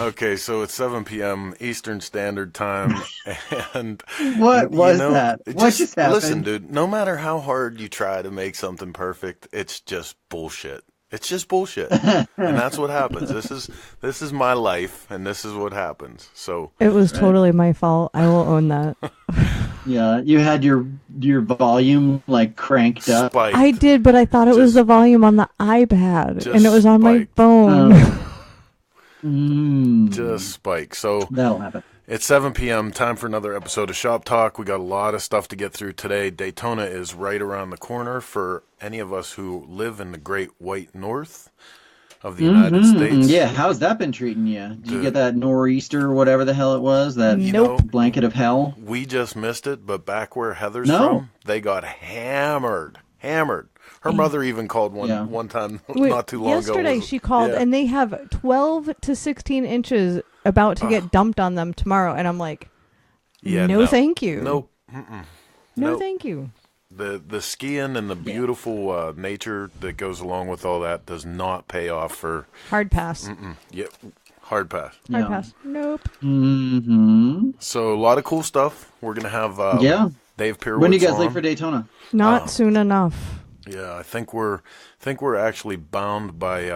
Okay, so it's 7 p.m. Eastern Standard Time, and What was that? What just happened? Listen, dude, no matter how hard you try to make something perfect, it's just bullshit. It's just bullshit. And that's what happens. This is my life, and this is what happens. So it was totally my fault. I will own that. Yeah, you had your volume like cranked up. Spiked. I did, but I thought it was the volume on the iPad, and it was on my phone. Just spike. So that'll happen. It's 7 p.m. Time for another episode of Shop Talk. We got a lot of stuff to get through today. Daytona is right around the corner for any of us who live in the Great White North of the United States. Yeah, how's that been treating you? Did you get that nor'easter or whatever the hell it was? That blanket of hell? We just missed it, but back where Heather's from, they got hammered. Her mother even called one time not too long ago. Yesterday she called, and they have 12 to 16 inches about to get dumped on them tomorrow. And I'm like, no, thank you. Nope. No, thank you. The skiing and the beautiful nature that goes along with all that does not pay off for... Hard pass. Yep. Hard pass. Hard pass. Nope. So a lot of cool stuff. We're going to have Dave Perewitz. When do you guys leave for Daytona? Not soon enough. Yeah, I think we're actually bound by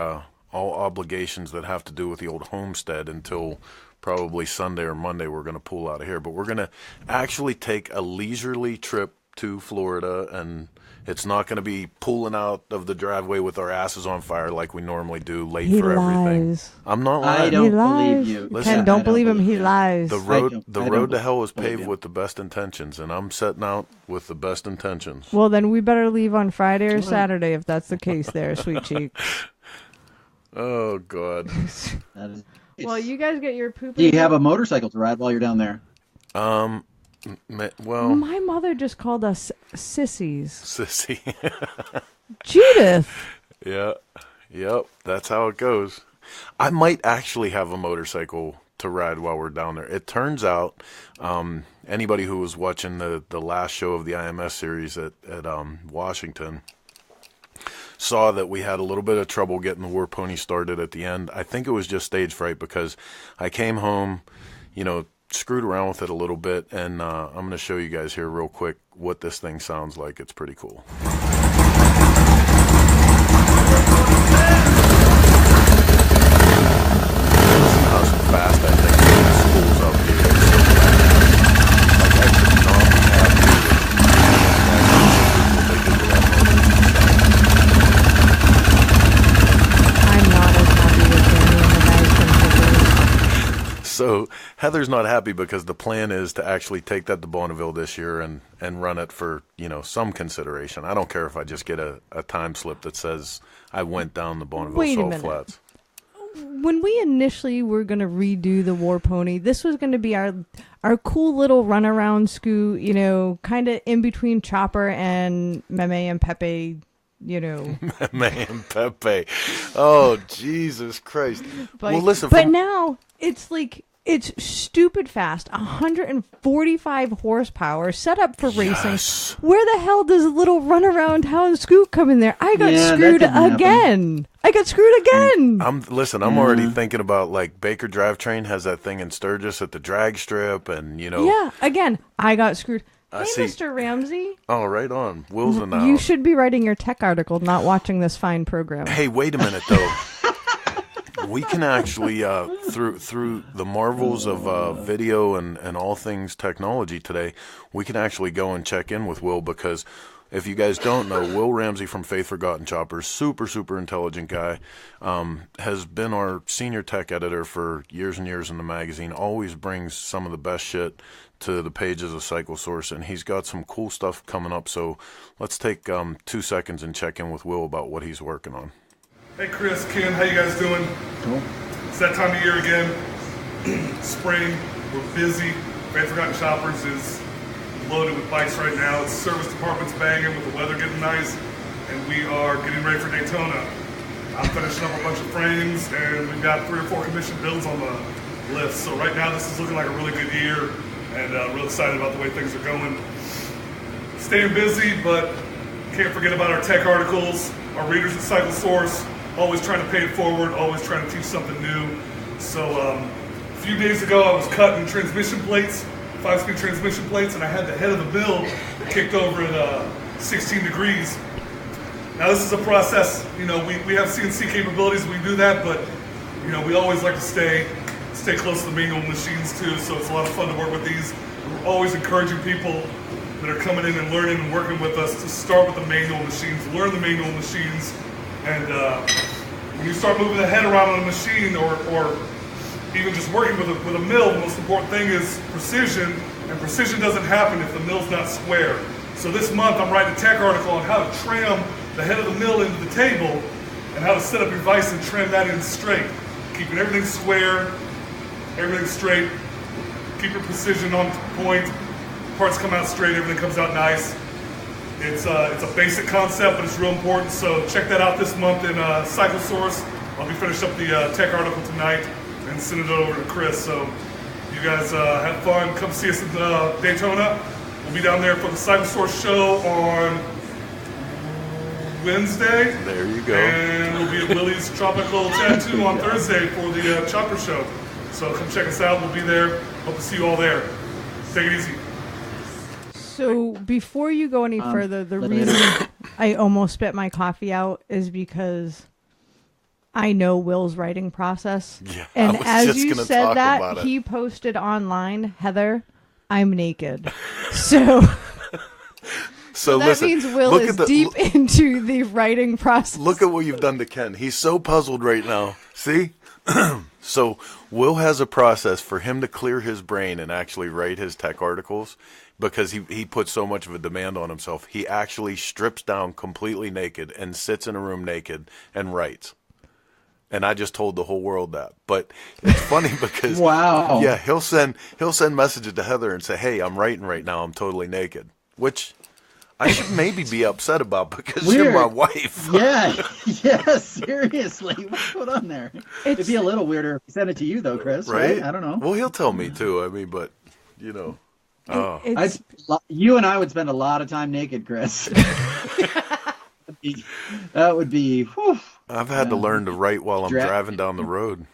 all obligations that have to do with the old homestead until probably Sunday or Monday. We're going to pull out of here, but we're going to actually take a leisurely trip to Florida, and it's not going to be pulling out of the driveway with our asses on fire like we normally do, late for everything. I'm not lying. I don't believe you. Listen, Ken, don't believe him. He lies. The road to hell is paved with the best intentions, and I'm setting out with the best intentions. Well, then we better leave on Friday or Saturday if that's the case there, sweet cheek. Oh, God. Well, you guys get your poop. Do you have a motorcycle to ride while you're down there? Well, my mother just called us sissies. Sissy. Judith. Yeah. Yep. That's how it goes. I might actually have a motorcycle to ride while we're down there. It turns out, anybody who was watching the last show of the IMS series at Washington saw that we had a little bit of trouble getting the War Pony started at the end. I think it was just stage fright because I came home, screwed around with it a little bit, and I'm going to show you guys here real quick what this thing sounds like. It's pretty cool. How fast I think it spools up here. Like, I could not be happy I'm not as happy with Danny and the guys from Pickers. So Heather's not happy because the plan is to actually take that to Bonneville this year and run it for, some consideration. I don't care if I just get a time slip that says I went down the Bonneville Salt Flats. When we initially were going to redo the War Pony, this was going to be our cool little runaround scoot, kind of in between Chopper and Meme and Pepe, Meme and Pepe. Oh, Jesus Christ. But, well, listen. But now it's like... It's stupid fast, 145 horsepower, set up for racing. Where the hell does a little runaround town scoot come in there? I got screwed again. I'm already thinking about, like, Baker Drivetrain has that thing in Sturgis at the drag strip, and, Yeah, again, I got screwed. Hey, see. Mr. Ramsey. Oh, right on. Will's in the house. You should be writing your tech article, not watching this fine program. Hey, wait a minute, though. We can actually, through the marvels of video and all things technology today, we can actually go and check in with Will, because if you guys don't know, Will Ramsey from Faith Forgotten Choppers, super, super intelligent guy, has been our senior tech editor for years and years in the magazine, always brings some of the best shit to the pages of Cycle Source, and he's got some cool stuff coming up, so let's take 2 seconds and check in with Will about what he's working on. Hey Chris, Ken, how you guys doing? Cool. It's that time of year again. Spring, we're busy. Faith Forgotten Shoppers is loaded with bikes right now. The service department's banging with the weather getting nice, and we are getting ready for Daytona. I'm finishing up a bunch of frames, and we've got 3 or 4 commissioned builds on the list. So right now this is looking like a really good year, and real excited about the way things are going. Staying busy, but can't forget about our tech articles, our readers at Cycle Source, always trying to pay it forward, always trying to teach something new. So few days ago, I was cutting transmission plates, 5-speed transmission plates, and I had the head of the mill kicked over at 16 degrees. Now this is a process, we have CNC capabilities, we do that, but we always like to stay close to the manual machines too, so it's a lot of fun to work with these. We're always encouraging people that are coming in and learning and working with us to start with the manual machines, learn the manual machines, and when you start moving the head around on a machine or even just working with a mill, the most important thing is precision, and precision doesn't happen if the mill's not square. So this month I'm writing a tech article on how to trim the head of the mill into the table and how to set up your vise and trim that in straight. Keeping everything square, everything straight, keep your precision on point, parts come out straight, everything comes out nice. It's a basic concept, but it's real important, so check that out this month in Cycle Source. I'll be finishing up the tech article tonight and sending it over to Chris, so you guys have fun. Come see us in Daytona. We'll be down there for the Cycle Source show on Wednesday. There you go. And we'll be at Willie's Tropical Tattoo on Thursday for the Chopper Show. So come check us out. We'll be there. Hope to see you all there. Take it easy. So before you go any further, the reason I almost spit my coffee out is because I know Will's writing process. Yeah, and as just you gonna said talk that, about it. he posted online, Heather, I'm naked. So that listen, means Will look is at the, deep into the writing process. Look at what you've done to Ken. He's so puzzled right now. See? So Will has a process for him to clear his brain and actually write his tech articles because he puts so much of a demand on himself. He actually strips down completely naked and sits in a room naked and writes. And I just told the whole world that. But it's funny because wow. Yeah, he'll send messages to Heather and say, "Hey, I'm writing right now. I'm totally naked," which I should maybe be upset about because Weird. you're my wife. Yeah, seriously. What's going on there? It'd be a little weirder if he sent it to you, though, Chris. Right? I don't know. Well, he'll tell me too. I mean, but you and I would spend a lot of time naked, Chris. That would be. Whew. I've had to learn to write while I'm driving down the road.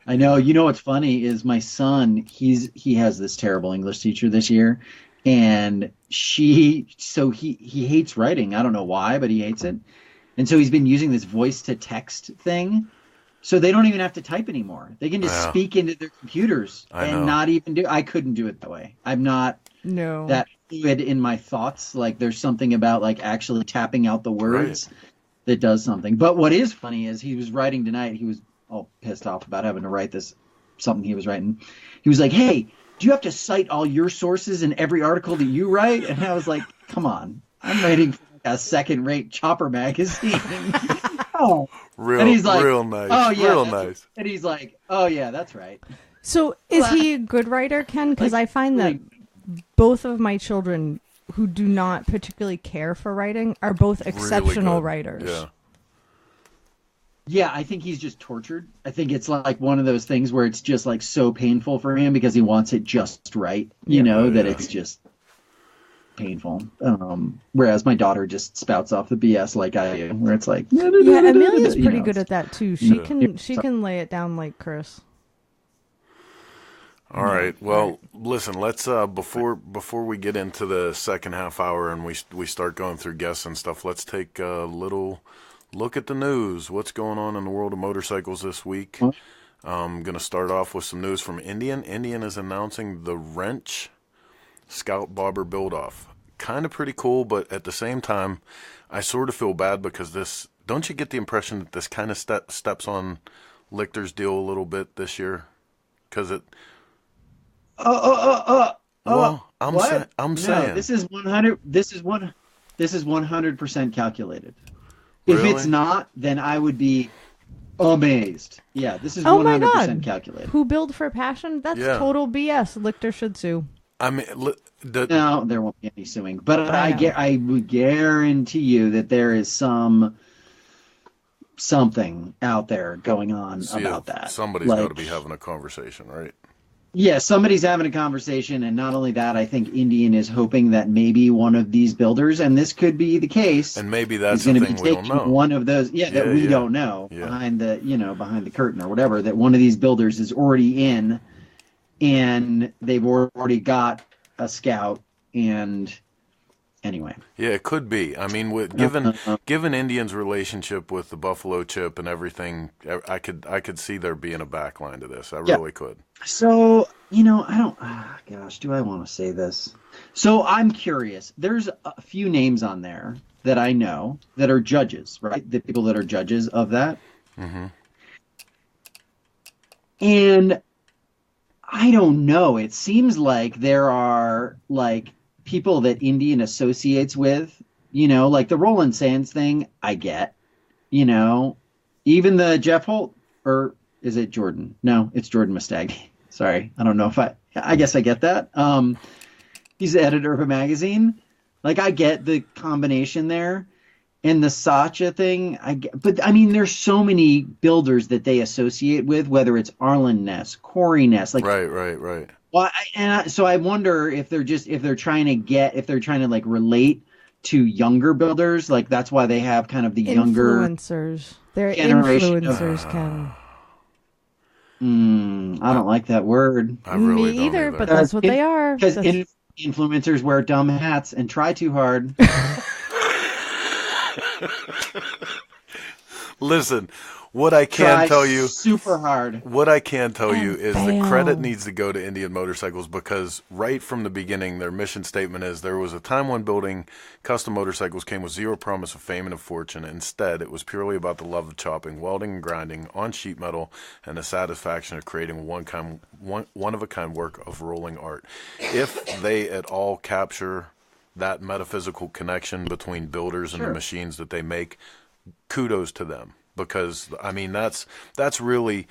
I know. You know what's funny is my son. He has this terrible English teacher this year, and he hates writing. I don't know why, but he hates it, and so he's been using this voice to text thing. So they don't even have to type anymore. They can just speak into their computers and not even do. I couldn't do it that way. I'm not that fluid in my thoughts. Like there's something about like actually tapping out the words that does something. But what is funny is he was writing tonight. He was all pissed off about having to write something he was writing. He was like, "Hey, do you have to cite all your sources in every article that you write?" And I was like, "Come on, I'm writing for a second-rate chopper magazine." Oh. And he's like, real nice. Oh, yeah, real nice. And he's like, "Oh yeah, that's right." So is he a good writer, Ken? Because I find that both of my children who do not particularly care for writing are both exceptional writers. Yeah. Yeah, I think he's just tortured. I think it's like one of those things where it's just like so painful for him because he wants it just right, that it's just painful. Whereas my daughter just spouts off the BS like I do, where it's like, yeah, Amelia's pretty good at that too. She can lay it down like Chris. All right. Well, listen. Let's before we get into the second half hour and we start going through guests and stuff. Let's take a little look at the news. What's going on in the world of motorcycles this week? I'm going to start off with some news from Indian. Indian is announcing the Wrench Scout Bobber build-off. Kind of pretty cool, but at the same time, I sort of feel bad because this. Don't you get the impression that this kind of steps on Lichter's deal a little bit this year? Because it. Well, I'm saying this is 100. This is 100% calculated. Really? If it's not, then I would be amazed. Yeah, this is 100% calculated. Who billed for passion? That's total BS. Lichter should sue. I mean, no, there won't be any suing. But I would guarantee you that there is something out there going on about that. Somebody's got to be having a conversation, right? Yeah, somebody's having a conversation, and not only that, I think Indian is hoping that maybe one of these builders, and this could be the case, And maybe that's is going the to be thing we don't taking know. one of those, that we don't know behind the curtain or whatever, that one of these builders is already in, and they've already got a scout, and anyway. Yeah, it could be. I mean, given Indian's relationship with the Buffalo chip and everything, I could see there being a backline to this. I really could. So, I don't, gosh, do I want to say this? So I'm curious. There's a few names on there that I know that are judges, right? The people that are judges of that. Mm-hmm. And I don't know. It seems like there are people that Indian associates with, like the Roland Sands thing, I get, even the Jeff Holt, or is it Jordan? No, it's Jordan Mustagny. Sorry. I don't know if I guess I get that. He's the editor of a magazine. Like, I get the combination there. And the Sacha thing, but I mean, there's so many builders that they associate with, whether it's Arlen Ness, Corey Ness, like right. Well, so I wonder if they're trying to like relate to younger builders, like that's why they have kind of the younger influencers. They're generation influencers, Ken. I don't like that word. I really Me don't either, but that's what they are. Because influencers wear dumb hats and try too hard. Listen, what I can tell you super hard. What I can tell you is the credit needs to go to Indian Motorcycles, because right from the beginning, their mission statement is there was a time when building custom motorcycles came with zero promise of fame and of fortune. Instead, it was purely about the love of chopping, welding, and grinding on sheet metal, and the satisfaction of creating one of a kind work of rolling art. If they at all capture that metaphysical connection between builders and the machines that they make, kudos to them, because I mean that's really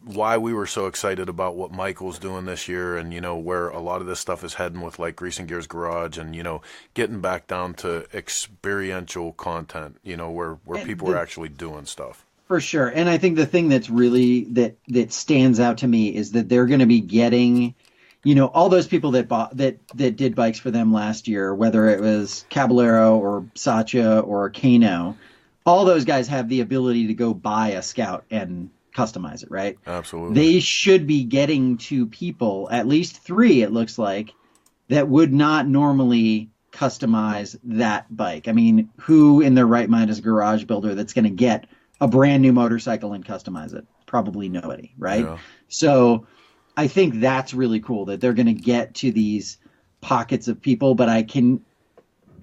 why we were so excited about what Michael's doing this year, and where a lot of this stuff is heading with like Grease and Gears Garage, and getting back down to experiential content, where people are actually doing stuff. For sure. And I think the thing that's really that stands out to me is that they're going to be getting all those people that did bikes for them last year, whether it was Caballero or Sacha or Kano, all those guys have the ability to go buy a Scout and customize it, right? Absolutely. They should be getting to people, at least 3, it looks like, that would not normally customize that bike. I mean, who in their right mind is a garage builder that's going to get a brand new motorcycle and customize it? Probably nobody, right? Yeah. So I think that's really cool that they're going to get to these pockets of people, but I can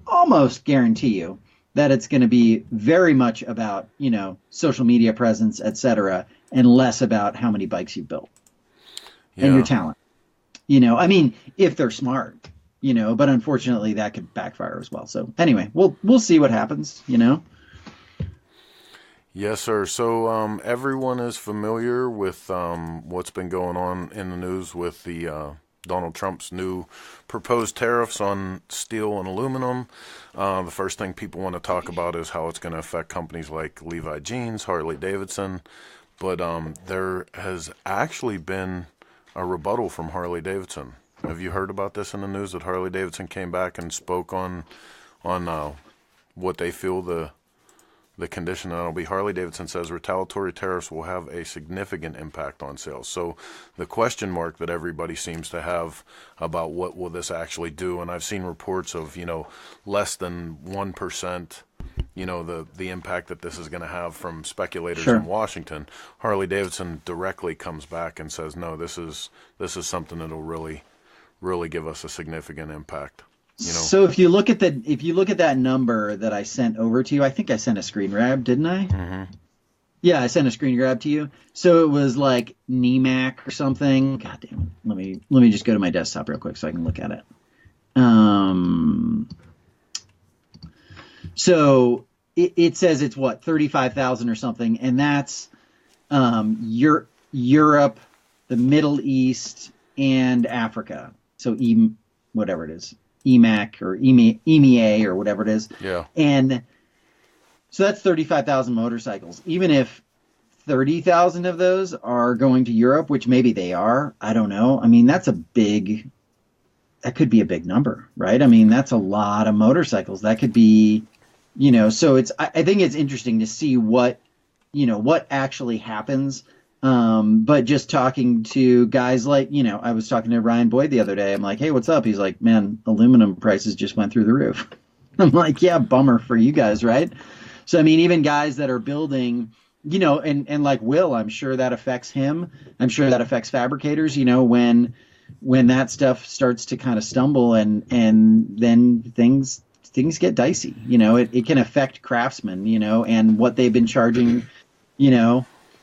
almost guarantee you that it's going to be very much about, social media presence, etc., and less about how many bikes you've built and your talent. I mean, if they're smart, but unfortunately that could backfire as well. So anyway, we'll see what happens, Yes, sir. So everyone is familiar with what's been going on in the news with the Donald Trump's new proposed tariffs on steel and aluminum. The first thing people want to talk about is how it's going to affect companies like Levi Jeans, Harley Davidson. But there has actually been a rebuttal from Harley Davidson. Have you heard about this in the news, that Harley Davidson came back and spoke on what they feel the condition that'll be? Harley Davidson says retaliatory tariffs will have a significant impact on sales. So the question mark that everybody seems to have about what will this actually do, and I've seen reports of, less than 1%, the impact that this is going to have from speculators in Washington. Harley Davidson directly comes back and says, no, this is something that'll really, really give us a significant impact. So if you look at that number that I sent over to you, I think I sent a screen grab, didn't I? Mm-hmm. Yeah, I sent a screen grab to you. So it was like NEMAC or something. God damn it. Let me just go to my desktop real quick so I can look at it. So it says it's what, 35,000 or something, and that's Europe, the Middle East, and Africa. So whatever it is. EMAC or EMEA or whatever it is. Yeah. And so that's 35,000 motorcycles. Even if 30,000 of those are going to Europe, which maybe they are. I don't know. I mean, that could be a big number, right? I mean, that's a lot of motorcycles. That could be, so I think it's interesting to see what actually happens. But just talking to guys like, I was talking to Ryan Boyd the other day. I'm like, hey, what's up? He's like, man, aluminum prices just went through the roof. I'm like, yeah, bummer for you guys, right? So, I mean, even guys that are building, and like Will, I'm sure that affects him. I'm sure that affects fabricators, when that stuff starts to kind of stumble and then things get dicey. It can affect craftsmen, and what they've been charging,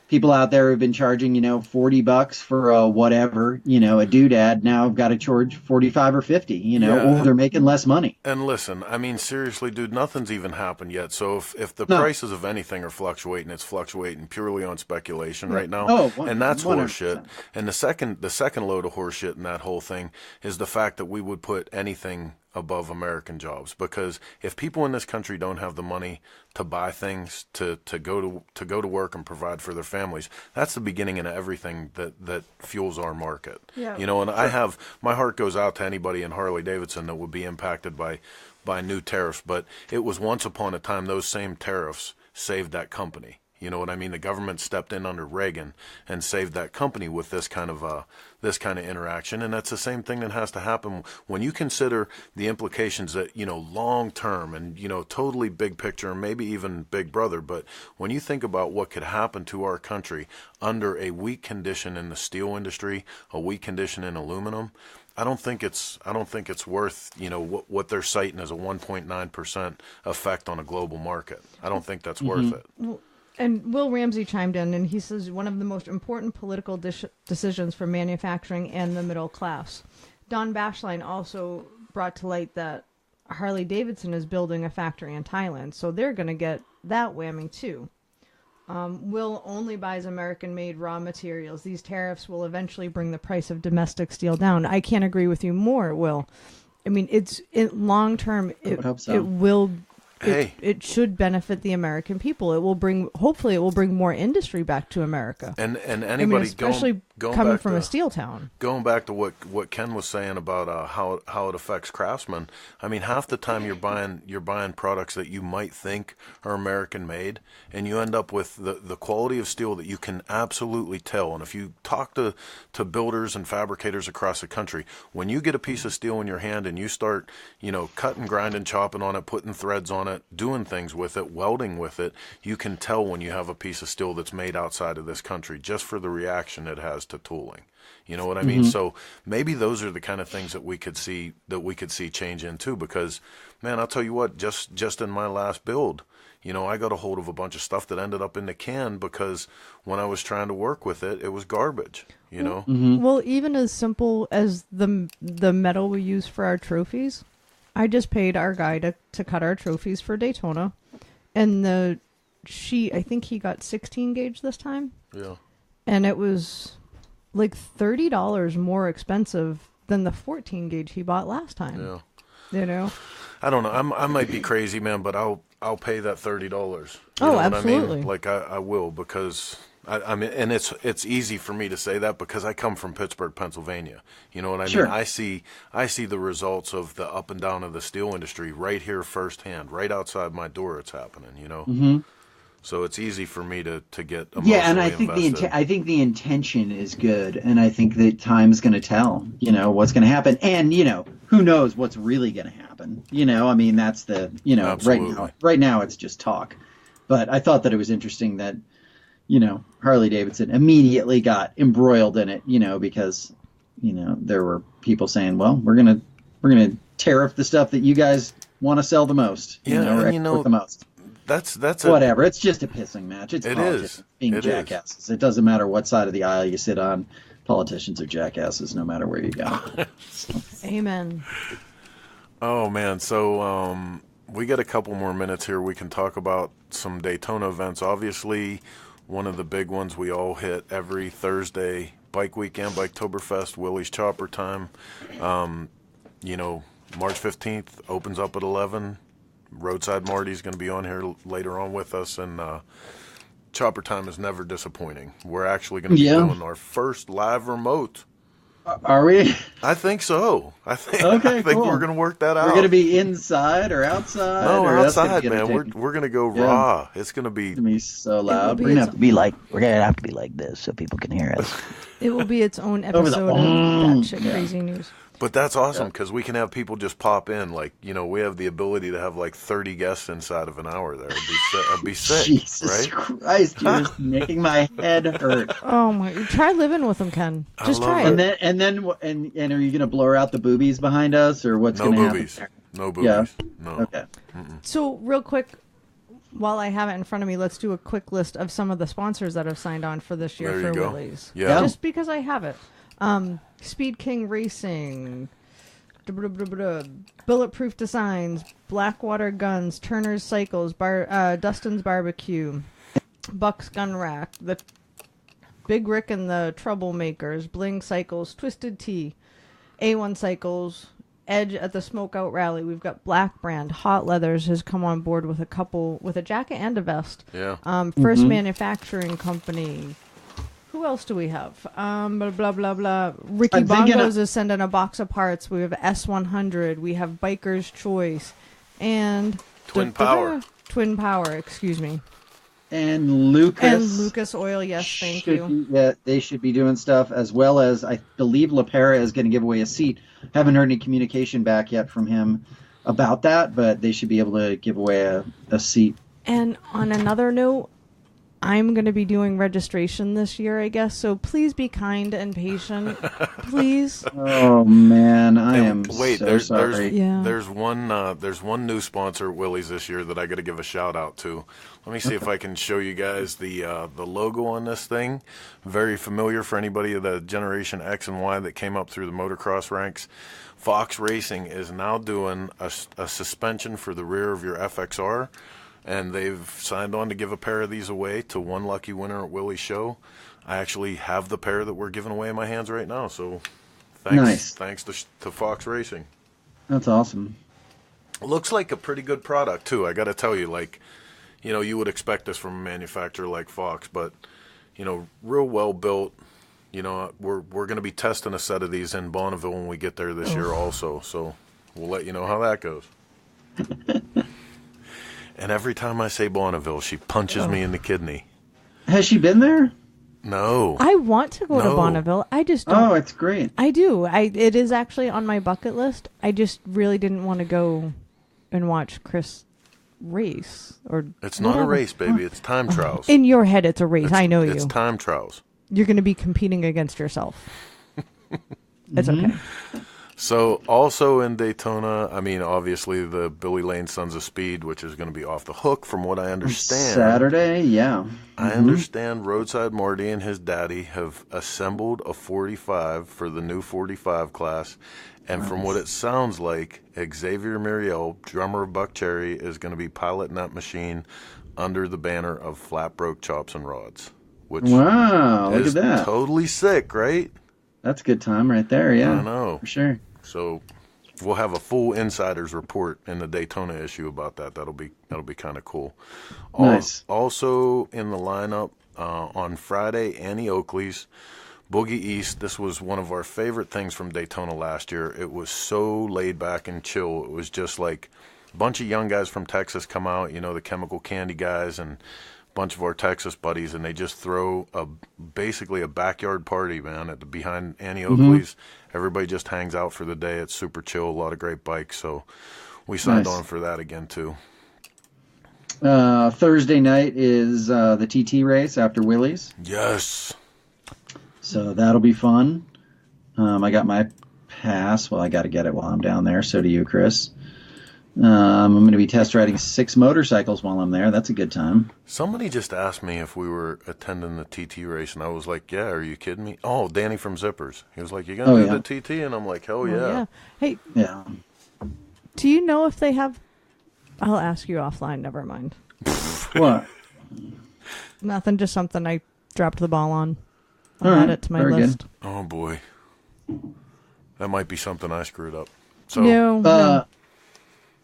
people out there have been charging, $40 for a whatever, a doodad. Now I've got to charge 45 or 50, or they're making less money. And listen, I mean, seriously, dude, nothing's even happened yet. So if the prices of anything are fluctuating, it's fluctuating purely on speculation right now. And that's 100%. horseshit. And the second load of horseshit in that whole thing is the fact that we would put anything above American jobs, because if people in this country don't have the money to buy things, to go to work and provide for their families, that's the beginning of everything that fuels our market. Yeah. And my heart goes out to anybody in Harley Davidson that would be impacted by new tariffs, but it was once upon a time those same tariffs saved that company. You know what I mean? The government stepped in under Reagan and saved that company with this kind of interaction, and that's the same thing that has to happen when you consider the implications that long term and totally big picture and maybe even Big Brother. But when you think about what could happen to our country under a weak condition in the steel industry, a weak condition in aluminum, I don't think it's worth what they're citing as a 1.9% effect on a global market. I don't think that's worth it. Well, and Will Ramsey chimed in, and he says one of the most important political decisions for manufacturing and the middle class. Don Bashline also brought to light that Harley Davidson is building a factory in Thailand, so they're going to get that whammy too. Will only buys American-made raw materials. These tariffs will eventually bring the price of domestic steel down. I can't agree with you more, Will. I mean, long term. I would hope so. It will. It should benefit the American people. Hopefully it will bring more industry back to America. And anybody especially going coming back from to, a steel town. Going back to what Ken was saying about how it affects craftsmen. I mean, half the time you're buying products that you might think are American made, and you end up with the quality of steel that you can absolutely tell. And if you talk to builders and fabricators across the country, when you get a piece of steel in your hand and you start cutting, grinding, chopping on it, putting threads on it, doing things with it, welding with it, you can tell when you have a piece of steel that's made outside of this country just for the reaction it has to tooling. You know what I mean? Mm-hmm. So maybe those are the kind of things that we could see change in too, because man, I'll tell you what, just in my last build, I got a hold of a bunch of stuff that ended up in the can because when I was trying to work with it, it was garbage, Mm-hmm. Well, even as simple as the metal we use for our trophies, I just paid our guy to cut our trophies for Daytona, and the sheet, I think he got 16 gauge this time. Yeah. And it was like $30 more expensive than the 14 gauge he bought last time. Yeah. I don't know. I might be crazy, man, but I'll pay that $30. Oh, absolutely. I mean? Like I will, because I mean, and it's easy for me to say that because I come from Pittsburgh, Pennsylvania. You know what I Sure. mean? I see the results of the up and down of the steel industry right here firsthand, right outside my door. It's happening. Mm-hmm. So it's easy for me to get emotionally and I think invested. the intention is good, and I think that time's going to tell, what's going to happen, and who knows what's really going to happen. I mean, that's the Absolutely. right now it's just talk, but I thought that it was interesting that Harley Davidson immediately got embroiled in it, because there were people saying, well, we're gonna tariff the stuff that you guys want to sell the most, or export the most. That's whatever. It's just a pissing match. It's politics. Is. Being It jackasses. It doesn't matter what side of the aisle you sit on. Politicians are jackasses no matter where you go. Amen. Oh man, so we got a couple more minutes here. We can talk about some Daytona events. Obviously, one of the big ones we all hit every Thursday, Bike Weekend, Biketoberfest, Willie's Chopper Time. March 15th opens up at 11. Roadside Marty's going to be on here later on with us, and Chopper Time is never disappointing. We're actually going to be doing our first live remote. Are we? I think so. I think cool. we're going to work that out. We're going to be inside or outside? No, or outside, man. We're going to go raw. It's going to be so loud. We're going to have to be like this so people can hear us. It will be its own episode of That Shit Crazy News. But that's awesome because we can have people just pop in. Like, we have the ability to have like 30 guests inside of an hour there. It'd be sick, Jesus right? Christ, you're just making my head hurt. Oh my! Try living with them, Ken. Just try it. And then are you gonna blur out the boobies behind us, or what's gonna happen? No boobies. Yeah. No. Okay. So real quick, while I have it in front of me, let's do a quick list of some of the sponsors that have signed on for this year for Willys. Yeah. Just because I have it. Speed King Racing, Bulletproof Designs, Blackwater Guns, Turner's Cycles, Dustin's Barbecue, Buck's Gun Rack, the Big Rick and the Troublemakers, Bling Cycles, Twisted Tea, A1 Cycles, Edge at the Smokeout Rally. We've got Black Brand, Hot Leathers has come on board with a jacket and a vest. Yeah. First Manufacturing Company. Who else do we have? Blah, blah, blah, blah. Ricky Bongos is sending a box of parts. We have S100. We have Biker's Choice. And... Twin Power, excuse me. And Lucas. And Lucas Oil, yes, thank you. They should be doing stuff, as well as I believe LaPera is going to give away a seat. Haven't heard any communication back yet from him about that, but they should be able to give away a seat. And on another note, I'm going to be doing registration this year, I guess, so please be kind and patient. Please. Oh, man, I am so sorry. There's one new sponsor at Willys this year that I got to give a shout out to. Let me see if I can show you guys the logo on this thing. Very familiar for anybody of the Generation X and Y that came up through the motocross ranks. Fox Racing is now doing a suspension for the rear of your FXR. And they've signed on to give a pair of these away to one lucky winner at Willie's show. I actually have the pair that we're giving away in my hands right now. So thanks to Fox Racing. That's awesome. Looks like a pretty good product, too. I got to tell you, you would expect this from a manufacturer like Fox, but, real well built. We're going to be testing a set of these in Bonneville when we get there this year also. So we'll let you know how that goes. And every time I say Bonneville, she punches me in the kidney. Has she been there? No. I want to go to Bonneville. I just don't. Oh, it's great. I do. It is actually on my bucket list. I just really didn't want to go and watch Chris race. It's not a race, baby. It's time trials. In your head, it's a race. I know you. It's time trials. You're going to be competing against yourself. It's okay. So, also in Daytona, obviously the Billy Lane Sons of Speed, which is going to be off the hook from what I understand. Saturday, yeah. I understand Roadside Marty and his daddy have assembled a 45 for the new 45 class. And from what it sounds like, Xavier Muriel, drummer of Buck Cherry, is going to be piloting that machine under the banner of Flat Broke Chops and Rods. Which look at that. Totally sick, right? That's a good time right there, yeah. I know. For sure. So we'll have a full insider's report in the Daytona issue about that. That'll be kind of cool. Nice. Also in the lineup on Friday, Annie Oakley's Boogie East. This was one of our favorite things from Daytona last year. It was so laid back and chill. It was just like a bunch of young guys from Texas come out, the Chemical Candy guys and bunch of our Texas buddies, and they just throw basically a backyard party, man, behind Annie Oakley's. Everybody just hangs out for the day. It's super chill, a lot of great bikes, so we signed on for that again too. Thursday night is the TT race after Willie's. Yes. So that'll be fun. I got my pass. Well, I got to get it while I'm down there. So do you, Chris. I'm going to be test riding 6 motorcycles while I'm there. That's a good time. Somebody just asked me if we were attending the TT race, and I was like, yeah, are you kidding me? Oh, Danny from Zippers. He was like, you going to do the TT? And I'm like, hell yeah. Hey, do you know if they have... I'll ask you offline, never mind. What? Nothing, just something I dropped the ball on. I'll add it to my list. Good. Oh, boy. That might be something I screwed up. So, No.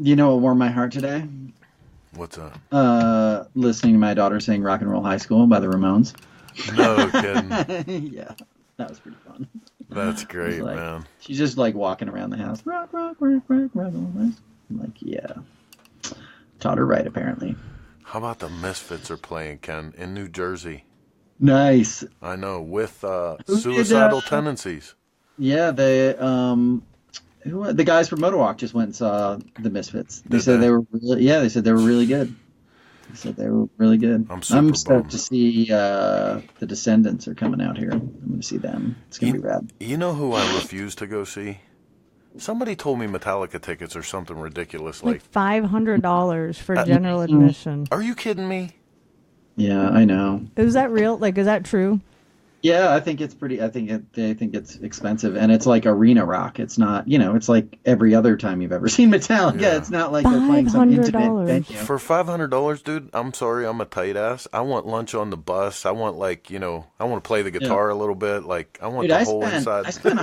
You know what warmed my heart today? What's that? Listening to my daughter sing Rock and Roll High School by the Ramones. No kidding. Yeah, that was pretty fun. That's great, like, man. She's just like walking around the house. Rock, rock, rock, rock, rock. I'm like, yeah. Taught her right, apparently. How about the Misfits are playing, Ken, in New Jersey? Nice. I know, with suicidal tendencies. Yeah, the guys from Motorwalk just went and saw the Misfits. They said they were really good. They said they were really good. I'm stoked to see the Descendants are coming out here. I'm going to see them. It's going to be rad. You know who I refuse to go see? Somebody told me Metallica tickets are something ridiculous, like $500 for general admission. Are you kidding me? Yeah, I know. Is that real? Like, is that true? Yeah, I think it's pretty. I think it's expensive, and it's like arena rock. It's not, it's like every other time you've ever seen Metallica. Yeah. It's not like they're playing some intimate venue. For $500, dude. I'm sorry, I'm a tight ass. I want lunch on the bus. I want I want to play the guitar a little bit. Like I want the whole inside. I spent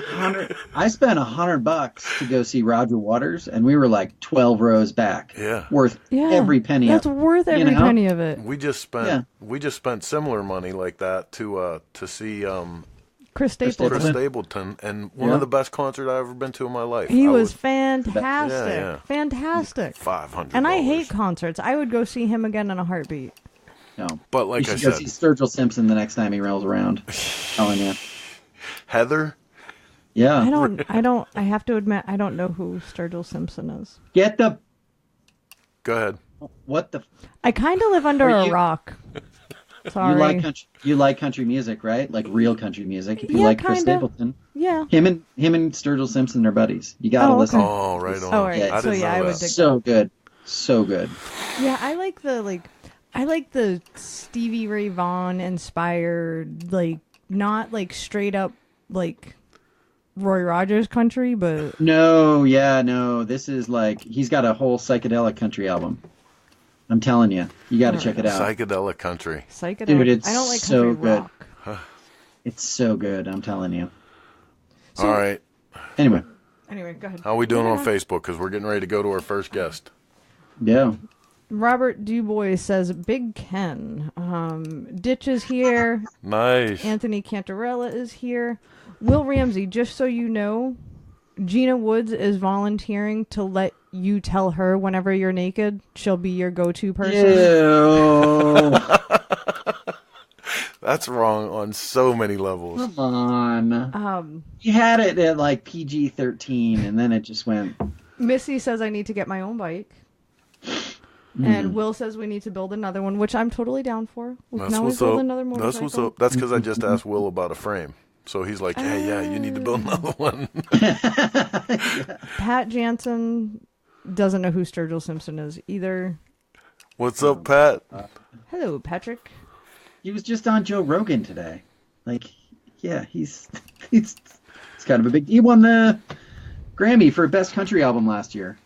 $100 to go see Roger Waters, and we were like 12 rows back. Yeah, worth every penny. That's worth every penny of it. We just spent similar money like that to see Chris Stapleton, and one of the best concerts I've ever been to in my life. He was fantastic. Fantastic. $500. And I hate concerts. I would go see him again in a heartbeat. No. But like I said, go see Sturgill Simpson the next time he rolls around. Telling you. Heather? Yeah. I have to admit, I don't know who Sturgill Simpson is. Go ahead. What the? I kind of live under a rock. Sorry. You like country music, right? Like real country music. If you like Chris Stapleton. Yeah. Him and Sturgill Simpson are buddies. You gotta listen. Oh, right on. Oh, right. Yeah, I would dig so good. So good. Yeah, I like the Stevie Ray Vaughan inspired, like not like straight up like Roy Rogers country, but no. This is like he's got a whole psychedelic country album. I'm telling you, you got to check it out. Psychedelic country. Dude, it's I don't like so country good. rock. It's so good. I'm telling you. All right. Anyway, go ahead. How are we doing on Facebook? Because we're getting ready to go to our first guest. Yeah. Robert Dubois says, Big Ken. Ditch is here. Nice. Anthony Cantarella is here. Will Ramsey, just so you know, Gina Woods is volunteering to let you tell her whenever you're naked. She'll be your go-to person. Ew. That's wrong on so many levels. Come on. You had it at like PG-13, and then it just went. Missy says I need to get my own bike. And Will says we need to build another one, which I'm totally down for. That's what's up. That's what's up. That's because I just asked Will about a frame. So he's like, hey, yeah, you need to build another one. Pat Jansen doesn't know who Sturgill Simpson is either. What's up, Pat? Hello, Patrick. He was just on Joe Rogan today. Like, yeah, he's kind of a big. He won the Grammy for Best Country Album last year.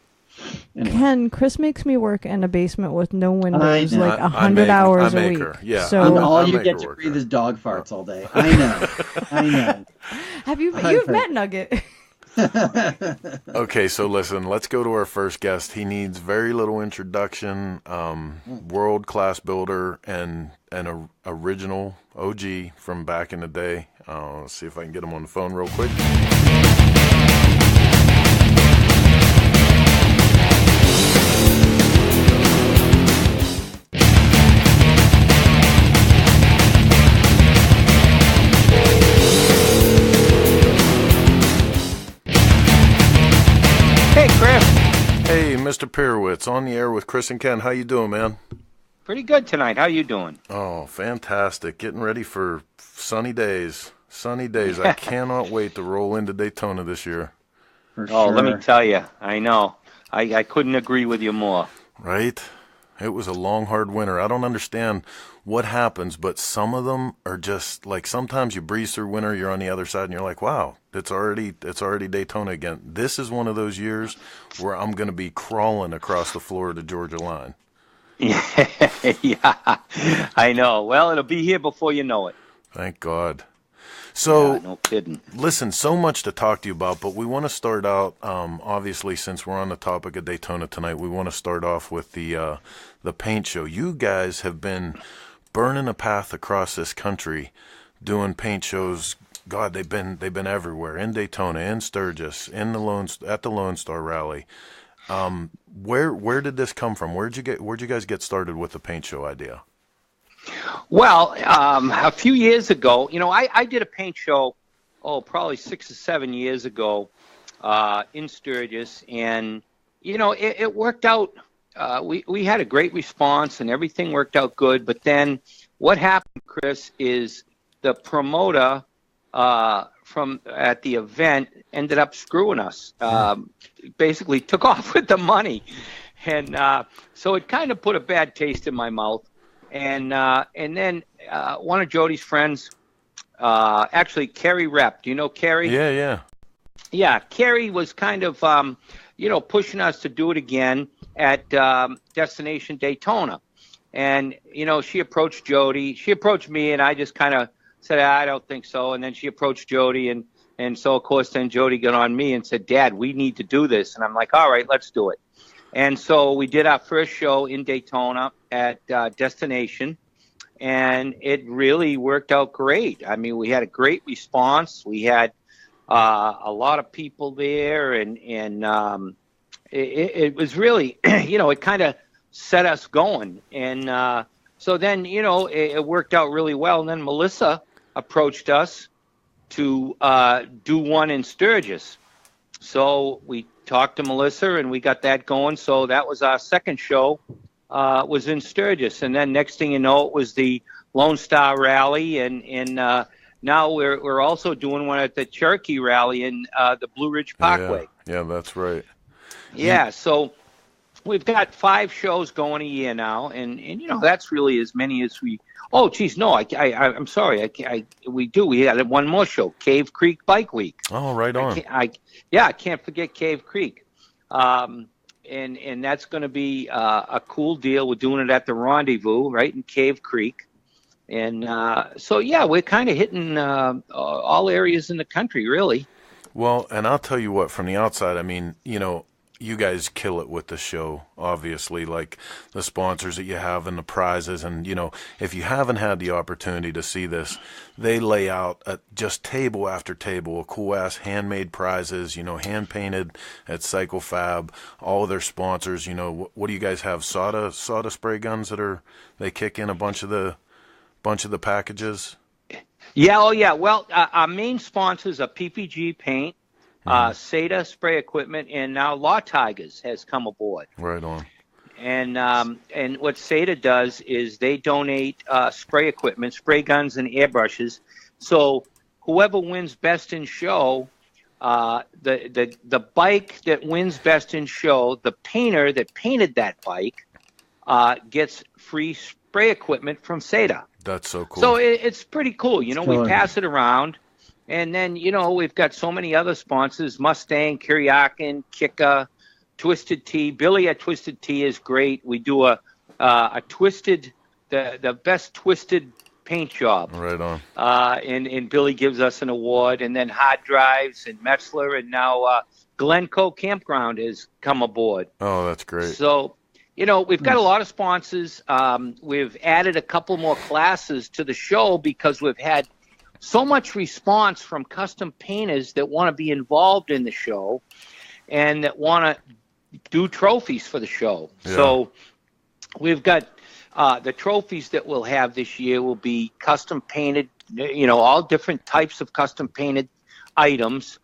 Anyway. Ken, Chris makes me work in a basement with no windows like 100 hours a week. Yeah. So all you get to breathe is dog farts all day. I know. Have you've met Nugget? Okay, so listen, let's go to our first guest. He needs very little introduction. World-class builder and an original OG from back in the day. Let's see if I can get him on the phone real quick. Hey, Chris. Hey, Mr. Perewitz, on the air with Chris and Ken. How you doing, man? Pretty good tonight. How you doing? Oh, fantastic. Getting ready for sunny days. Sunny days. I cannot wait to roll into Daytona this year. For sure. Let me tell you. I know. I couldn't agree with you more. Right? It was a long, hard winter. I don't understand what happens, but some of them are just like sometimes you breeze through winter, you're on the other side, and you're like, wow, it's already Daytona again. This is one of those years where I'm going to be crawling across the Florida-Georgia line. Yeah, I know. Well, it'll be here before you know it. Thank God. So, Yeah, no kidding. listen, so much to talk to you about, but we want to start out, obviously, since we're on the topic of Daytona tonight, we want to start off with the paint show. You guys have been burning a path across this country doing paint shows. God, they've been everywhere, in Daytona, in Sturgis, at the Lone Star Rally. Where did this come from? Where'd you guys get started with the paint show idea? Well, a few years ago, I did a paint show, probably 6 or 7 years ago, in Sturgis, and it worked out. We had a great response, and everything worked out good. But then, what happened, Chris, is the promoter from at the event ended up screwing us. Basically, took off with the money, and so it kind of put a bad taste in my mouth. And then one of Jody's friends, actually Kerry Rep. Do you know Kerry? Yeah. Yeah, Kerry was kind of pushing us to do it again at Destination Daytona. And she approached Jody. She approached me, and I just kind of said, I don't think so. And then she approached Jody, and so of course then Jody got on me and said, Dad, we need to do this. And I'm like, all right, let's do it. And so we did our first show in Daytona at Destination, and it really worked out great. I mean, we had a great response. We had a lot of people there, and it was really, it kind of set us going. And so then, it worked out really well. And then Melissa approached us to do one in Sturgis. So we talked to Melissa, and we got that going. So that was our second show, was in Sturgis. And then next thing you know, it was the Lone Star Rally, and now we're also doing one at the Cherokee Rally in the Blue Ridge Parkway. Yeah, that's right. Yeah, so we've got 5 shows going a year now, and that's really as many as we. Oh, geez, no, I'm sorry. We do. We had one more show, Cave Creek Bike Week. Oh, right on. I can't forget Cave Creek. And that's going to be a cool deal. We're doing it at the Rendezvous, right in Cave Creek. And so, yeah, we're kind of hitting all areas in the country, really. Well, and I'll tell you what, from the outside, I mean, you guys kill it with the show, obviously, like the sponsors that you have and the prizes. And, if you haven't had the opportunity to see this, they lay out just table after table of cool-ass handmade prizes, hand-painted at Cycle Fab, all of their sponsors. What do you guys have? Soda spray guns they kick in a bunch of the packages? Yeah, oh yeah. Well, our main sponsors are PPG Paint, Seda Spray Equipment, and now Law Tigers has come aboard. Right on. And what Seda does is they donate spray equipment, spray guns, and airbrushes. So whoever wins best in show, the bike that wins best in show, the painter that painted that bike gets free spray equipment from Seda. That's so cool. So it's pretty cool. We cool. pass it around. And then, we've got so many other sponsors, Mustang, Kiriakin, Kika, Twisted Tea. Billy at Twisted Tea is great. We do a twisted, the best twisted paint job. Right on. And Billy gives us an award. And then Hard Drives and Metzler, and now Glencoe Campground has come aboard. Oh, that's great. So, we've got a lot of sponsors. We've added a couple more classes to the show because we've had so much response from custom painters that want to be involved in the show and that want to do trophies for the show. Yeah. So we've got the trophies that we'll have this year will be custom painted, all different types of custom painted items.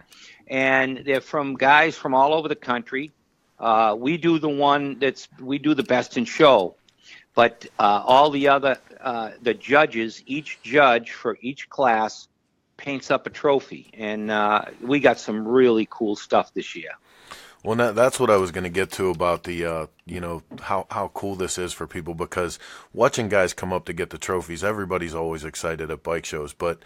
And they're from guys from all over the country. We do we do the best in show. But all the other, the judges, each judge for each class paints up a trophy. And we got some really cool stuff this year. Well, that's what I was going to get to about the, how cool this is for people, because watching guys come up to get the trophies, everybody's always excited at bike shows. But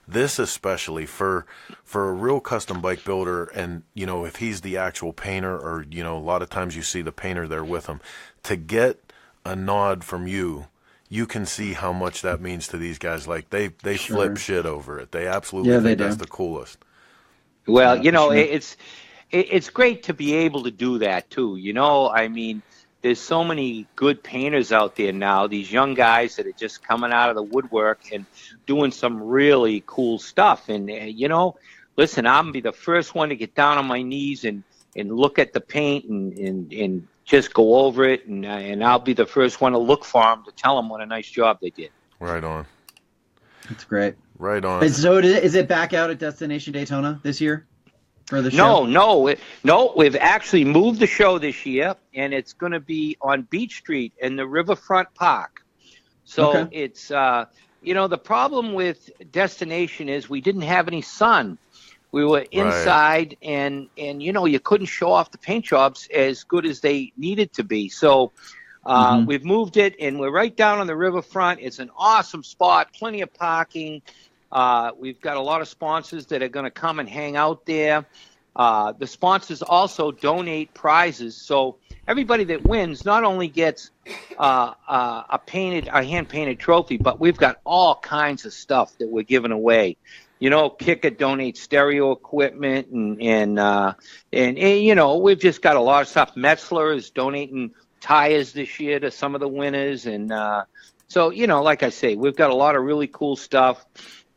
this especially for a real custom bike builder, and, if he's the actual painter or, a lot of times you see the painter there with him, to get a nod from you, you can see how much that means to these guys. Like they Sure. flip shit over it. They absolutely Yeah, they think do. that's the coolest. Well, Yeah, for sure. it's great to be able to do that too. I mean, there's so many good painters out there now. These young guys that are just coming out of the woodwork and doing some really cool stuff. And listen, I'm gonna be the first one to get down on my knees and look at the paint and just go over it. And I'll be the first one to look for them to tell them what a nice job they did. Right on. That's great. Right on. And so is it back out at Destination Daytona this year for the show? No. We've actually moved the show this year, and it's going to be on Beach Street in the Riverfront Park. So Okay. it's the problem with Destination is we didn't have any sun. We were inside, and you couldn't show off the paint jobs as good as they needed to be. So we've moved it, and we're right down on the riverfront. It's an awesome spot, plenty of parking. We've got a lot of sponsors that are going to come and hang out there. The sponsors also donate prizes, so everybody that wins not only gets a hand-painted trophy, but we've got all kinds of stuff that we're giving away. Kicker donates stereo equipment, and we've just got a lot of stuff. Metzler is donating tires this year to some of the winners, and so like I say, we've got a lot of really cool stuff.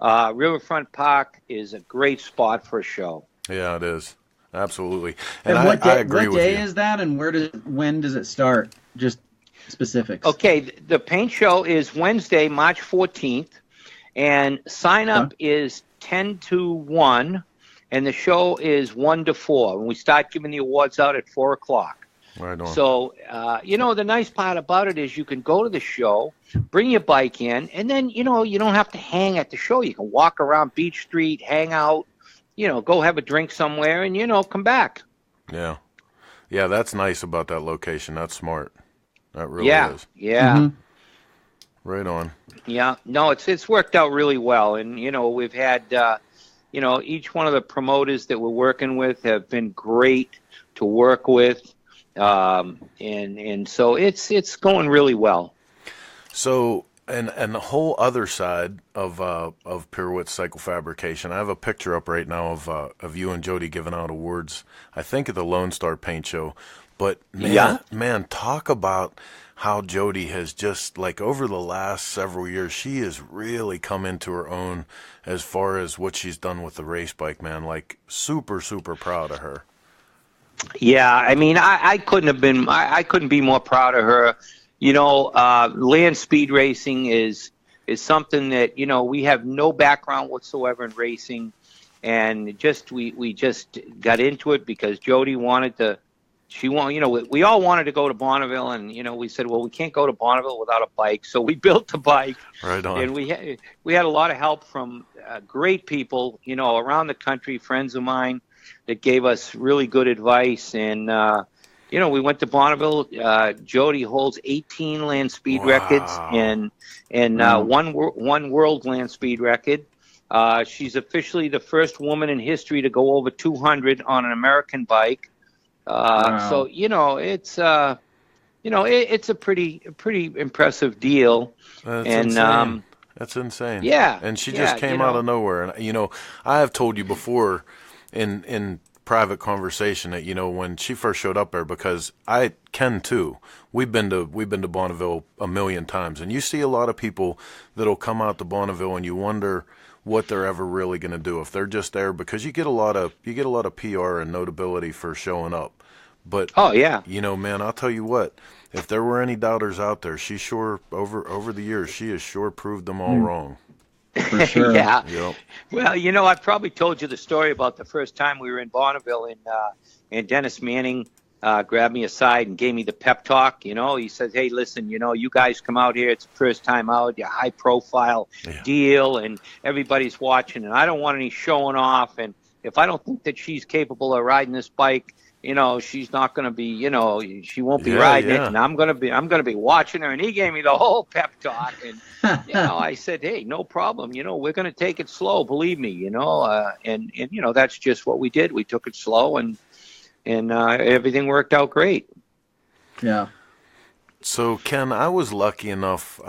Riverfront Park is a great spot for a show. Yeah, it is. Absolutely. And I agree with you. What day is that, and when does it start? Just specifics. Okay, the paint show is Wednesday, March 14th, and sign up is 10 to 1, and the show is 1 to 4. And we start giving the awards out at 4 o'clock. Right on. So, the nice part about it is you can go to the show, bring your bike in, and then, you don't have to hang at the show. You can walk around Beach Street, hang out, go have a drink somewhere, and, come back. Yeah. Yeah, that's nice about that location. That's smart. That really is. Yeah. Mm-hmm. Right on. Yeah. No, it's worked out really well. And, we've had, each one of the promoters that we're working with have been great to work with. And so it's going really well. So, and the whole other side of Perewitz Cycle Fabrication, I have a picture up right now of you and Jody giving out awards, I think at the Lone Star Paint Show. But man, talk about how Jody has just, like, over the last several years, she has really come into her own as far as what she's done with the race bike, man. Like, super, super proud of her. Yeah, I mean, I couldn't be more proud of her. Land speed racing is something that, we have no background whatsoever in racing, and we just got into it because Jody wanted to. We all wanted to go to Bonneville, and we said, well, we can't go to Bonneville without a bike, so we built a bike. Right on. And we had a lot of help from great people, around the country, friends of mine that gave us really good advice. And we went to Bonneville. Jody holds 18 land speed records and one world land speed record. She's officially the first woman in history to go over 200 on an American bike. So it's it's a pretty impressive deal. That's and insane. That's insane. Yeah, and she just came out of nowhere. And I have told you before in private conversation that when she first showed up there, because Ken too, we've been to Bonneville a million times, and you see a lot of people that'll come out to Bonneville and you wonder what they're ever really going to do if they're just there, because you get a lot of PR and notability for showing up. But man, I'll tell you what, if there were any doubters out there, she sure over the years she has sure proved them all wrong. For sure. Yeah. Yep. Well, I've probably told you the story about the first time we were in Bonneville, and Dennis Manning grabbed me aside and gave me the pep talk. He says, hey, listen, you guys come out here. It's the first time out, your high profile deal, and everybody's watching, and I don't want any showing off. And if I don't think that she's capable of riding this bike, she's not going to be, she won't be riding it, and I'm going to be watching her. And he gave me the whole pep talk, and I said, hey, no problem. We're going to take it slow, believe me. And that's just what we did. We took it slow, and everything worked out great. Yeah. So Ken, I was lucky enough.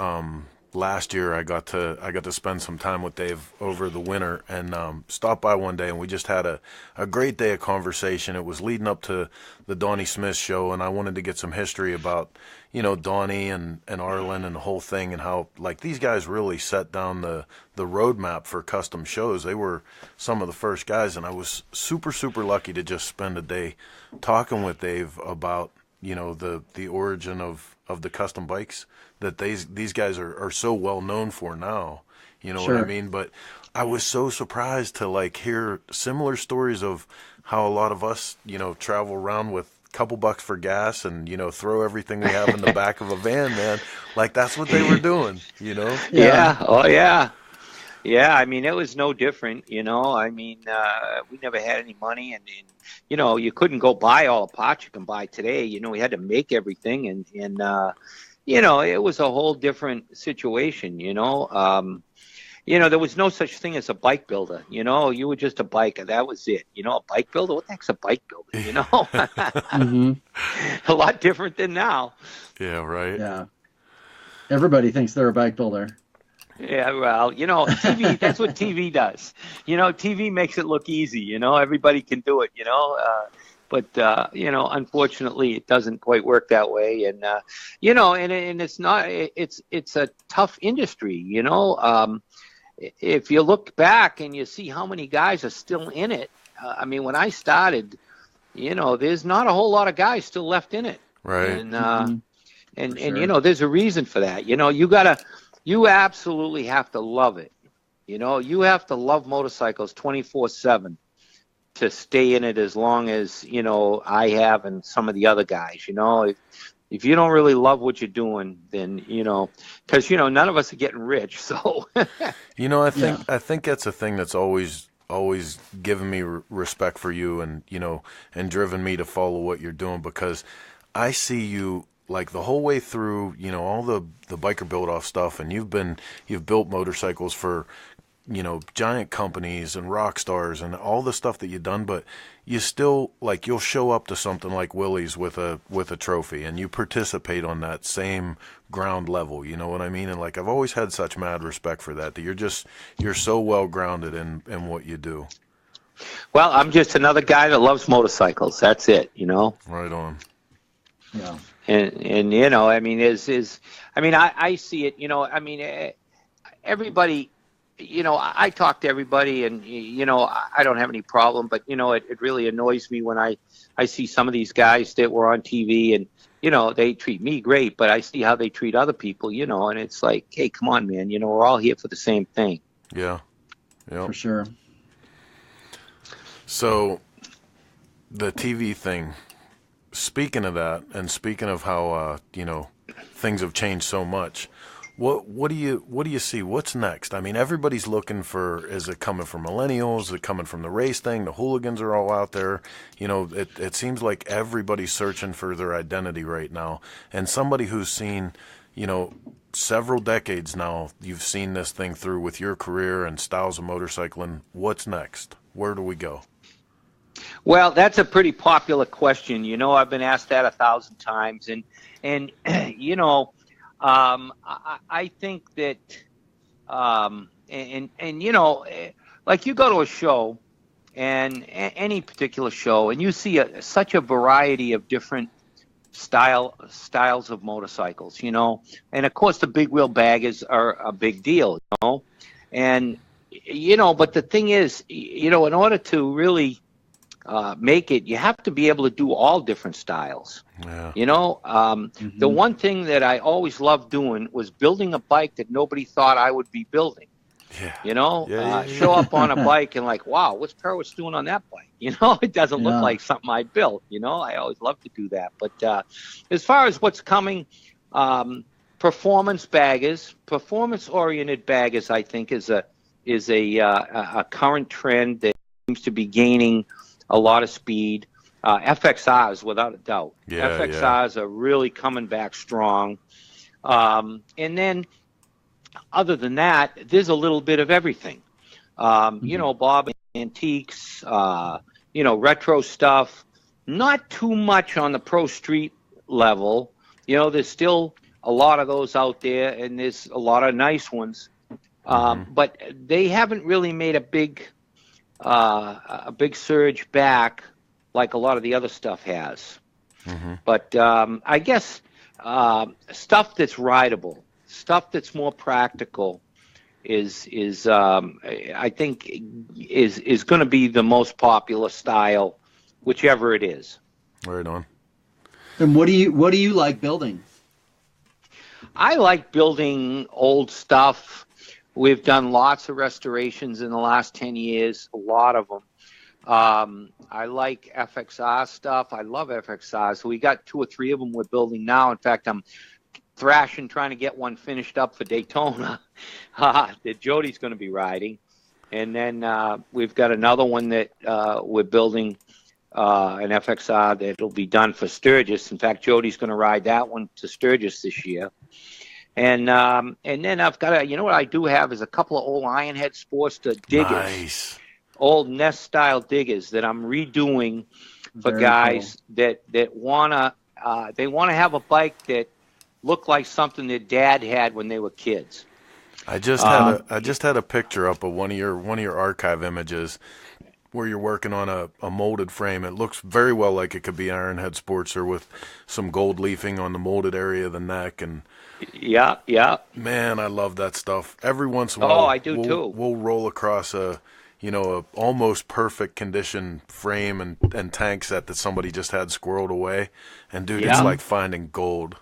Last year, I got to spend some time with Dave over the winter, and stopped by one day, and we just had a great day of conversation. It was leading up to the Donnie Smith show, and I wanted to get some history about, Donnie and Arlen and the whole thing, and how like these guys really set down the roadmap for custom shows. They were some of the first guys, and I was super, super lucky to just spend a day talking with Dave about, the origin of the custom bikes that these guys are so well known for now. You know Sure. what I mean? But I was so surprised to like hear similar stories of how a lot of us, travel around with a couple bucks for gas and, throw everything we have in the back of a van, man. Like that's what they were doing, Yeah. Oh, yeah. Yeah, I mean, it was no different, I mean, we never had any money, and you couldn't go buy all the parts you can buy today. We had to make everything, and it was a whole different situation, there was no such thing as a bike builder, you were just a biker. That was it. A bike builder? What the heck's a bike builder, Mm-hmm. A lot different than now. Yeah, right. Yeah. Everybody thinks they're a bike builder. Yeah, well, TV, that's what TV does. TV makes it look easy, everybody can do it, but unfortunately it doesn't quite work that way. And, and it's not, it's a tough industry, if you look back and you see how many guys are still in it. I mean, when I started, there's not a whole lot of guys still left in it. Right. And, sure. there's a reason for that. You absolutely have to love it. You have to love motorcycles 24/7 to stay in it as long as, I have and some of the other guys. If you don't really love what you're doing, then, because, none of us are getting rich. So, I think that's a thing that's always given me respect for you and, and driven me to follow what you're doing, because I see you like the whole way through, all the biker build off stuff, and you've built motorcycles for, giant companies and rock stars and all the stuff that you've done, but you still like you'll show up to something like Willie's with a trophy, and you participate on that same ground level, you know what I mean? And like I've always had such mad respect for that you're so well grounded in what you do. Well, I'm just another guy that loves motorcycles. That's it, Right on. Yeah. And I mean, I see it, everybody, I talk to everybody, and, I don't have any problem, but, it really annoys me when I see some of these guys that were on TV and, they treat me great, but I see how they treat other people, and it's like, hey, come on, man, we're all here for the same thing. Yeah. Yep. For sure. So the TV thing, speaking of that, and speaking of how, things have changed so much, what do you see? What's next? I mean, everybody's looking for, is it coming from millennials? Is it coming from the race thing? The hooligans are all out there. It seems like everybody's searching for their identity right now. And somebody who's seen, several decades now, you've seen this thing through with your career and styles of motorcycling. What's next? Where do we go? Well, that's a pretty popular question. I've been asked that 1,000 times, and I think that, like you go to a show, and any particular show, and you see such a variety of different styles of motorcycles, and of course the big wheel baggers are a big deal, and but the thing is, in order to really make it, you have to be able to do all different styles. Yeah. The one thing that I always loved doing was building a bike that nobody thought I would be building. Yeah. Show up on a bike and like, wow, what's Perewitz doing on that bike? It doesn't look like something I built. I always love to do that. But as far as what's coming, performance-oriented baggers, I think is a current trend that seems to be gaining a lot of speed. FXRs, without a doubt. Yeah, FXRs are really coming back strong. And then, other than that, there's a little bit of everything. Bob antiques, retro stuff. Not too much on the pro street level. there's still a lot of those out there, and there's a lot of nice ones. But they haven't really made a big surge back like a lot of the other stuff has. But I guess stuff that's rideable, stuff that's more practical, is I think is going to be the most popular style, whichever it is. Right on. And what do you like building? I like building old stuff. We've done lots of restorations in the last 10 years, a lot of them. I like FXR stuff. I love FXR. So we got 2 or 3 of them we're building now. In fact, I'm thrashing, trying to get one finished up for Daytona that Jody's going to be riding. And then we've got another one that we're building, an FXR that'll be done for Sturgis. In fact, Jody's going to ride that one to Sturgis this year. And then I've got what I do have is a couple of old Ironhead Sportster diggers. Nice. Old Nest style diggers that I'm redoing for guys that wanna they wanna have a bike that looked like something their dad had when they were kids. I just had a picture up of one of your archive images where you're working on a molded frame. It looks very well like it could be Ironhead Sportster with some gold leafing on the molded area of the neck. And yeah. Man, I love that stuff. Every once in a while, I do too. We'll roll across a almost perfect condition frame and tank set that somebody just had squirreled away. And dude, it's like finding gold.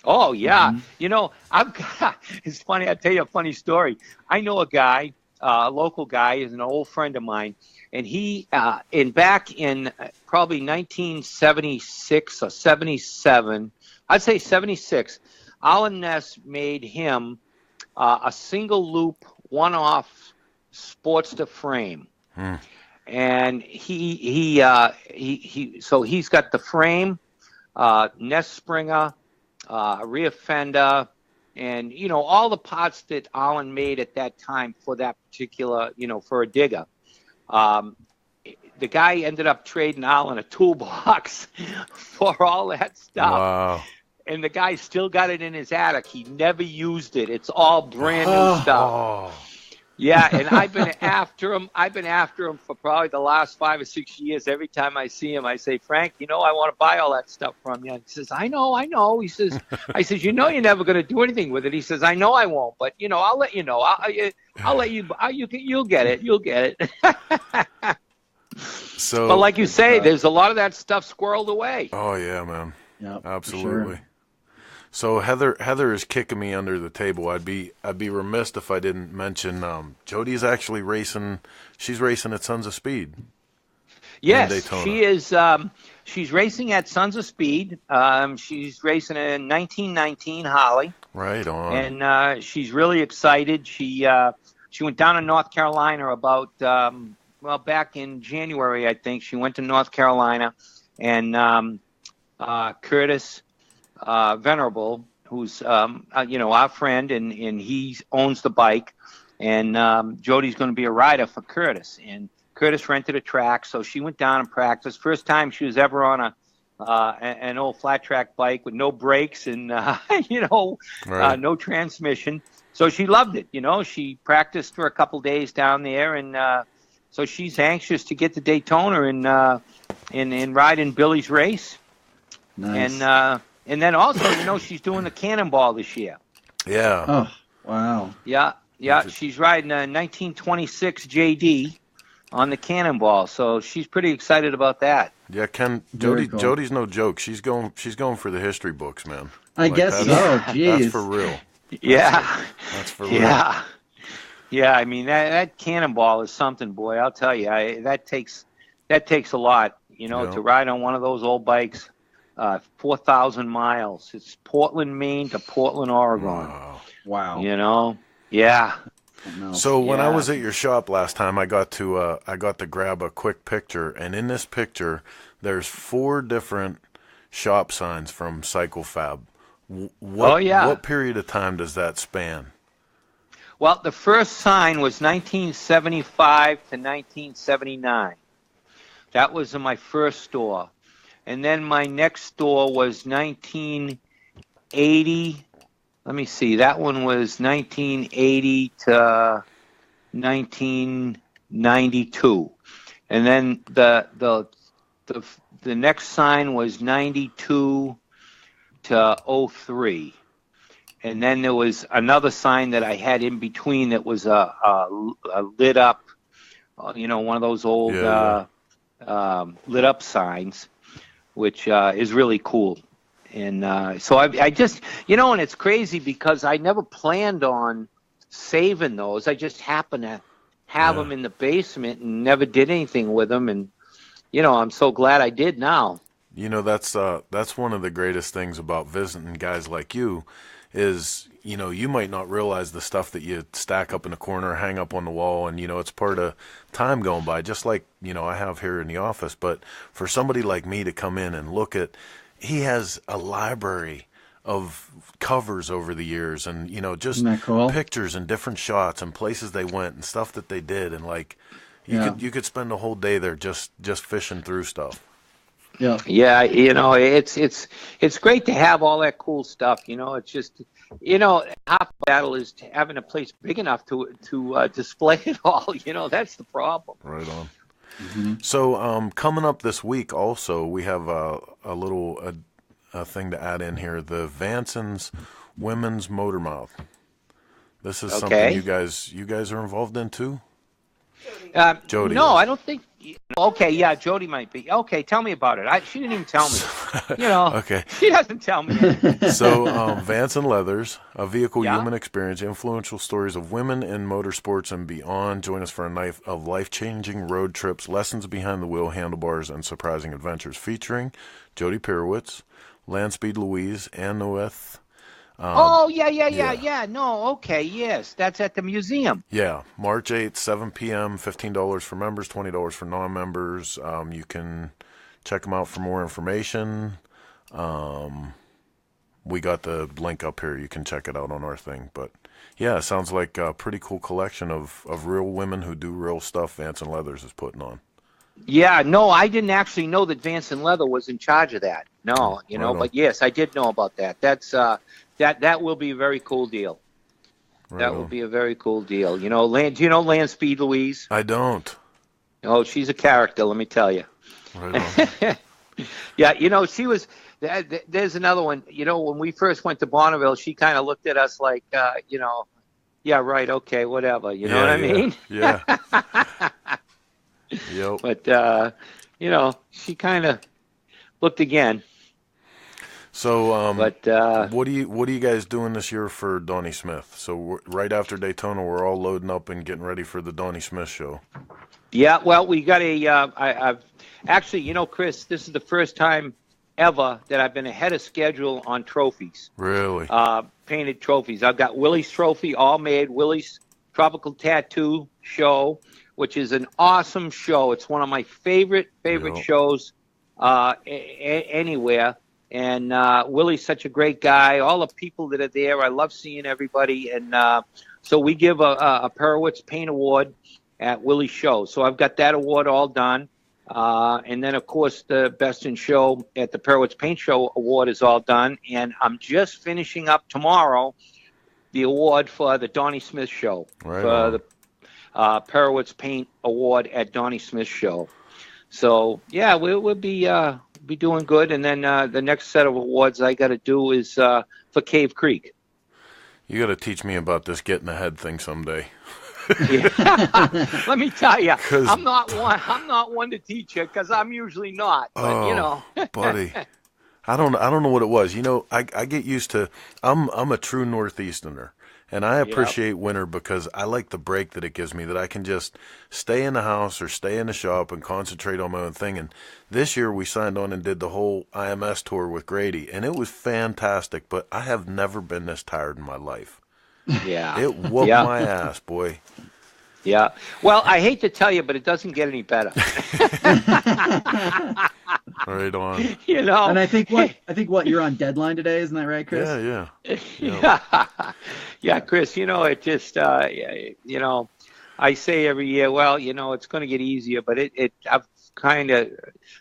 Oh yeah. It's funny. I'll tell you a funny story. I know a guy, a local guy, is an old friend of mine. And he, back in probably 1976 or 77, I'd say 76, Alan Ness made him a single loop, one-off Sportster frame. And so he's got the frame, Ness Springer, rear fender, and all the parts that Alan made at that time for that particular, for a digger. The guy ended up trading Alan a toolbox for all that stuff. Wow. And the guy still got it in his attic. He never used it. It's all brand new stuff. Oh. Yeah, and I've been after him. I've been after him for probably the last 5 or 6 years. Every time I see him, I say, Frank, I want to buy all that stuff from you. And he says, I know. He says, I says, you're never going to do anything with it. He says, I know I won't, but I'll let you know. I'll let you. You'll get it. You'll get it. So, but like you say, there's a lot of that stuff squirreled away. Oh yeah, man. Yeah, absolutely. Sure. So Heather is kicking me under the table. I'd be remiss if I didn't mention Jody's actually racing. She's racing at Sons of Speed. Yes, she is. She's racing at Sons of Speed. She's racing a 1919 Harley. Right on. And she's really excited. She went down to North Carolina about back in January, I think. She went to North Carolina, and Curtis Venerable, who's our friend, and he owns the bike, and Jody's going to be a rider for Curtis, and Curtis rented a track, so she went down and practiced. First time she was ever on an old flat track bike with no brakes and no transmission. So she loved it. She practiced for a couple days down there, and so she's anxious to get to Daytona and ride in Billy's race. Nice. And then also, she's doing the Cannonball this year. Yeah. Oh, wow. Yeah. She's riding a 1926 JD on the Cannonball, so she's pretty excited about that. Yeah, Jody's no joke. She's going for the history books, man. I guess so. Jeez. That's for real. Yeah. That's for real. Yeah. Yeah, I mean that Cannonball is something, boy. I'll tell you, that takes a lot, to ride on one of those old bikes. 4,000 miles. It's Portland, Maine to Portland, Oregon. Wow. Yeah. So when I was at your shop last time, I got to grab a quick picture, and in this picture, there's 4 different shop signs from Cycle Fab. What period of time does that span? Well, the first sign was 1975 to 1979. That was in my first store. And then my next store was 1980 1980. Let me see. That one was 1980 to 1992, and then the next sign was 92 to 03. And then there was another sign that I had in between that was a lit up, one of those old lit up signs, which is really cool. And so I just, and it's crazy because I never planned on saving those. I just happened to have them in the basement and never did anything with them. And, I'm so glad I did now. That's one of the greatest things about visiting guys like you is, you might not realize the stuff that you stack up in the corner, hang up on the wall, and, it's part of time going by, just like, I have here in the office. But for somebody like me to come in and look at, he has a library of covers over the years and, just cool? pictures and different shots and places they went and stuff that they did. And like, you could spend a whole day there just fishing through stuff. Yeah. Yeah, it's great to have all that cool stuff. It's just, half the battle is having a place big enough to display it all. That's the problem. Right on. Mm-hmm. So coming up this week, also we have a little thing to add in here: the Vanson's Women's Motor Mouth. This is something you guys are involved in too. Jody. No, I don't think. Okay, yeah, Jody might be. Okay, tell me about it. She didn't even tell me. Okay. She doesn't tell me. So, Vanson Leathers, a vehicle human experience, influential stories of women in motorsports and beyond. Join us for a night of life-changing road trips, lessons behind the wheel, handlebars, and surprising adventures. Featuring Jody Perewitz, Landspeed Louise, Ann Noeth. Yeah. No, okay, yes. That's at the museum. Yeah, March 8th, 7 p.m., $15 for members, $20 for non-members. You can check them out for more information. We got the link up here. You can check it out on our thing. But, yeah, it sounds like a pretty cool collection of real women who do real stuff Vanson Leathers is putting on. Yeah, no, I didn't actually know that Vanson Leather was in charge of that. No, but yes, I did know about that. That's that will be a very cool deal. That will be a very cool deal. Do you know Landspeed Louise? I don't. Oh, she's a character, let me tell you. Right on. Yeah, she was. There's another one. When we first went to Bonneville, she kind of looked at us like, yeah, right, okay, whatever. You know what I mean? Yeah. Yep. But she kind of looked again. So, what are you guys doing this year for Donnie Smith? So right after Daytona, we're all loading up and getting ready for the Donnie Smith show. Yeah, well, we got I've actually, Chris, this is the first time ever that I've been ahead of schedule on trophies. Really? Painted trophies. I've got Willie's trophy all made. Willie's Tropical Tattoo show, which is an awesome show. It's one of my favorite shows anywhere. And Willie's such a great guy. All the people that are there, I love seeing everybody. And so we give a Perewitz Paint Award at Willie's show. So I've got that award all done. And then, of course, the Best in Show at the Perewitz Paint Show award is all done. And I'm just finishing up tomorrow the award for the Donnie Smith show. Right for on. the Perewitz Paint Award at Donnie Smith show. So, yeah, we'll be doing good. And then the next set of awards I got to do is for Cave Creek. You got to teach me about this getting ahead thing someday. Let me tell you, I'm not one to teach you because I'm usually not. But, buddy, I don't know what it was. I get used to. I'm a true Northeasterner. And I appreciate winter because I like the break that it gives me, that I can just stay in the house or stay in the shop and concentrate on my own thing. And this year we signed on and did the whole IMS tour with Grady, and it was fantastic, but I have never been this tired in my life. Yeah. It whooped my ass, boy. Yeah. Well, I hate to tell you, but it doesn't get any better. Right on. And I think what you're on deadline today, isn't that right, Chris? Yeah. Yeah, Chris, it just I say every year, well, it's going to get easier, but I've kind of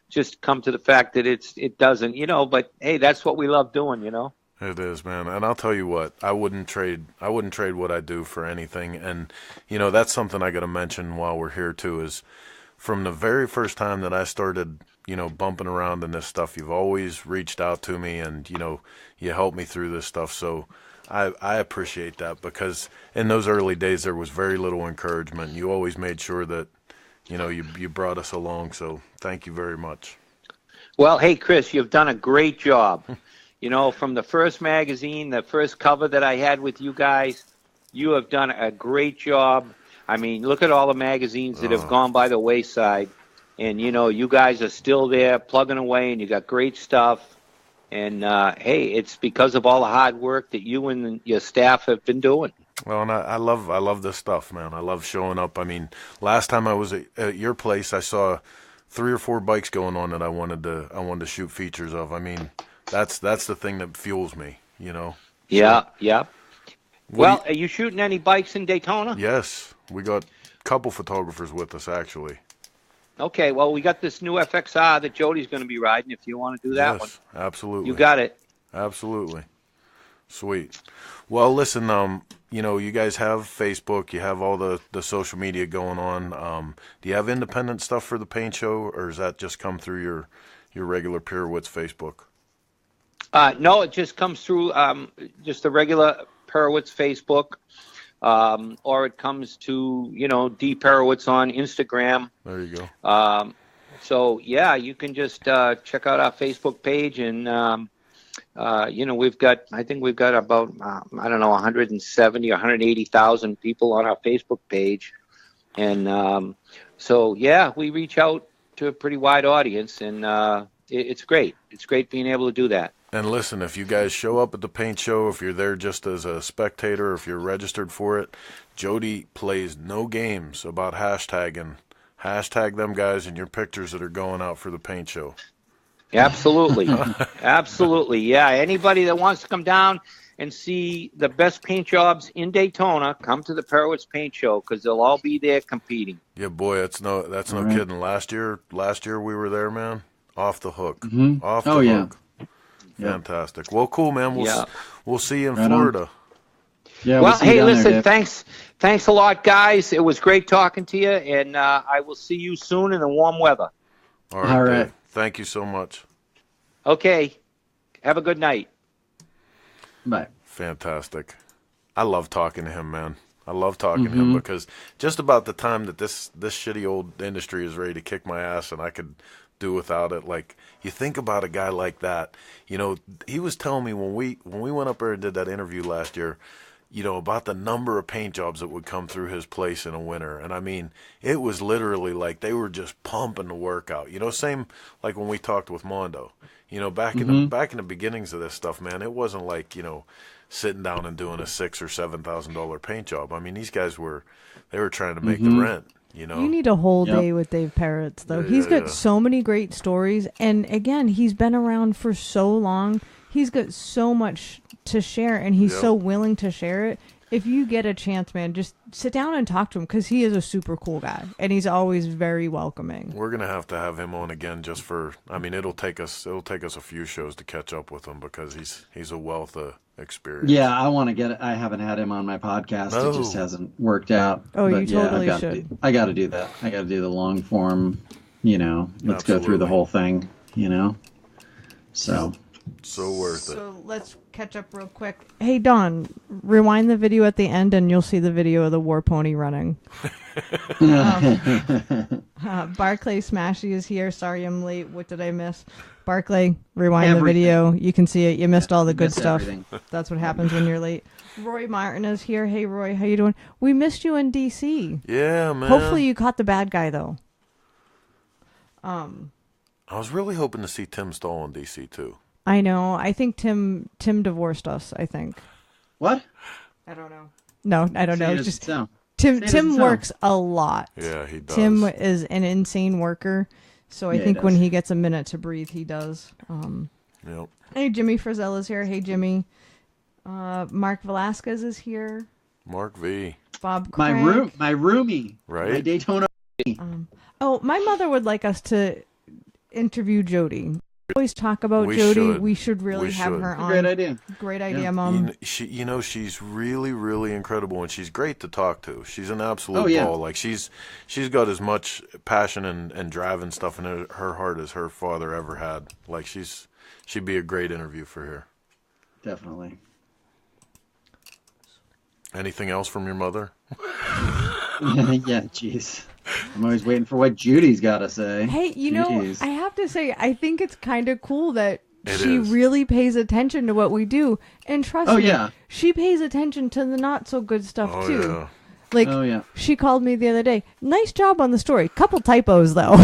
just come to the fact that it doesn't, but hey, that's what we love doing, It is, man. And I'll tell you what, I wouldn't trade what I do for anything. And, that's something I got to mention while we're here too, is from the very first time that I started, bumping around in this stuff, you've always reached out to me and, you helped me through this stuff. So I appreciate that, because in those early days, there was very little encouragement. You always made sure that, you brought us along. So thank you very much. Well, hey, Chris, you've done a great job. From the first magazine, the first cover that I had with you guys, you have done a great job. I mean, look at all the magazines that have gone by the wayside. And, you guys are still there plugging away, and you got great stuff. And, hey, it's because of all the hard work that you and your staff have been doing. Well, and I love this stuff, man. I love showing up. I mean, last time I was at your place, I saw 3 or 4 bikes going on that I wanted to shoot features of. I mean, that's the thing that fuels me, Yeah, yeah. Well, are you shooting any bikes in Daytona? Yes, we got a couple photographers with us, actually. Okay, well, we got this new FXR that Jody's going to be riding, if you want to do that one. Yes, absolutely. You got it. Absolutely. Sweet. Well, listen, you guys have Facebook, you have all the social media going on. Do you have independent stuff for the paint show, or does that just come through your regular Perewitz Facebook? No, it just comes through just the regular Perewitz Facebook, or it comes to, D Perewitz on Instagram. There you go. So, yeah, you can just check out our Facebook page, and, I think we've got about, 170 or 180,000 people on our Facebook page. And so, yeah, we reach out to a pretty wide audience, and it's great. It's great being able to do that. And listen, if you guys show up at the paint show, if you're there just as a spectator, if you're registered for it, Jody plays no games about hashtagging. Hashtag them guys in your pictures that are going out for the paint show. Absolutely. Absolutely. Yeah. Anybody that wants to come down and see the best paint jobs in Daytona, come to the Perewitz Paint Show, because they'll all be there competing. Yeah, boy, that's no kidding. Last year we were there, man. Off the hook. Mm-hmm. Off the hook. Fantastic. Well, cool, man. We'll see you in Florida. On. Yeah. Well, hey, listen, there, thanks a lot, guys. It was great talking to you, and I will see you soon in the warm weather. All right. Dave, thank you so much. Okay. Have a good night. Bye. Fantastic. I love talking to him, man. I love talking to him, because just about the time that this shitty old industry is ready to kick my ass and I could do without it, like, you think about a guy like that, he was telling me when we went up there and did that interview last year, about the number of paint jobs that would come through his place in a winter. And I mean, it was literally like they were just pumping the work out. Same like when we talked with Mondo. Back in the beginnings of this stuff, man, it wasn't like, sitting down and doing a $6,000 or $7,000 paint job. I mean, these guys were trying to make the rent. You need a whole day with Dave Perewitz, though. He's got so many great stories, and again, he's been around for so long. He's got so much to share, and he's so willing to share it. If you get a chance, man, just sit down and talk to him, because he is a super cool guy, and he's always very welcoming. We're gonna have to have him on again, just for. I mean, it'll take us a few shows to catch up with him, because he's a wealth of experience. Yeah, I haven't had him on my podcast. No. It just hasn't worked out. Oh, but you totally should. I got to do that. I got to do the long form. Let's go through the whole thing. So worth it. So let's catch up real quick. Hey, Don, rewind the video at the end and you'll see the video of the war pony running. Barclay Smashy is here. Sorry I'm late. What did I miss? Barclay, rewind the video. You can see it. You missed all the good stuff. Everything. That's what happens when you're late. Roy Martin is here. Hey, Roy, how you doing? We missed you in D.C. Yeah, man. Hopefully you caught the bad guy, though. I was really hoping to see Tim Stoll in D.C., too. I know. I think Tim divorced us, I think. What? I don't know. No, I don't know. It's just Tim works a lot. Yeah, he does. Tim is an insane worker. So I think when he gets a minute to breathe, he does. Yep. Hey, Jimmy Frizzell is here. Hey, Jimmy. Mark Velasquez is here. Mark V. Bob Craig. My roomie. Right. My Daytona. My mother would like us to interview Jody. always talk about We Jody. should. We should really We have should. her on. Great idea. Great idea, Yeah. Mom. She's really, really incredible, and she's great to talk to. She's an absolute Oh, yeah. ball. Like she's got as much passion and drive and stuff in her heart as her father ever had. Like she'd be a great interview for here. Definitely. Anything else from your mother? Yeah, jeez. I'm always waiting for what Judy's got to say. Hey, Jeez. I have to say, I think it's kind of cool that It she is. really pays attention to what we do. And trust Oh, me, yeah. she pays attention to the not so good stuff Oh, too. yeah. Like, Oh, yeah. she called me the other day. Nice job on the story. Couple typos, though.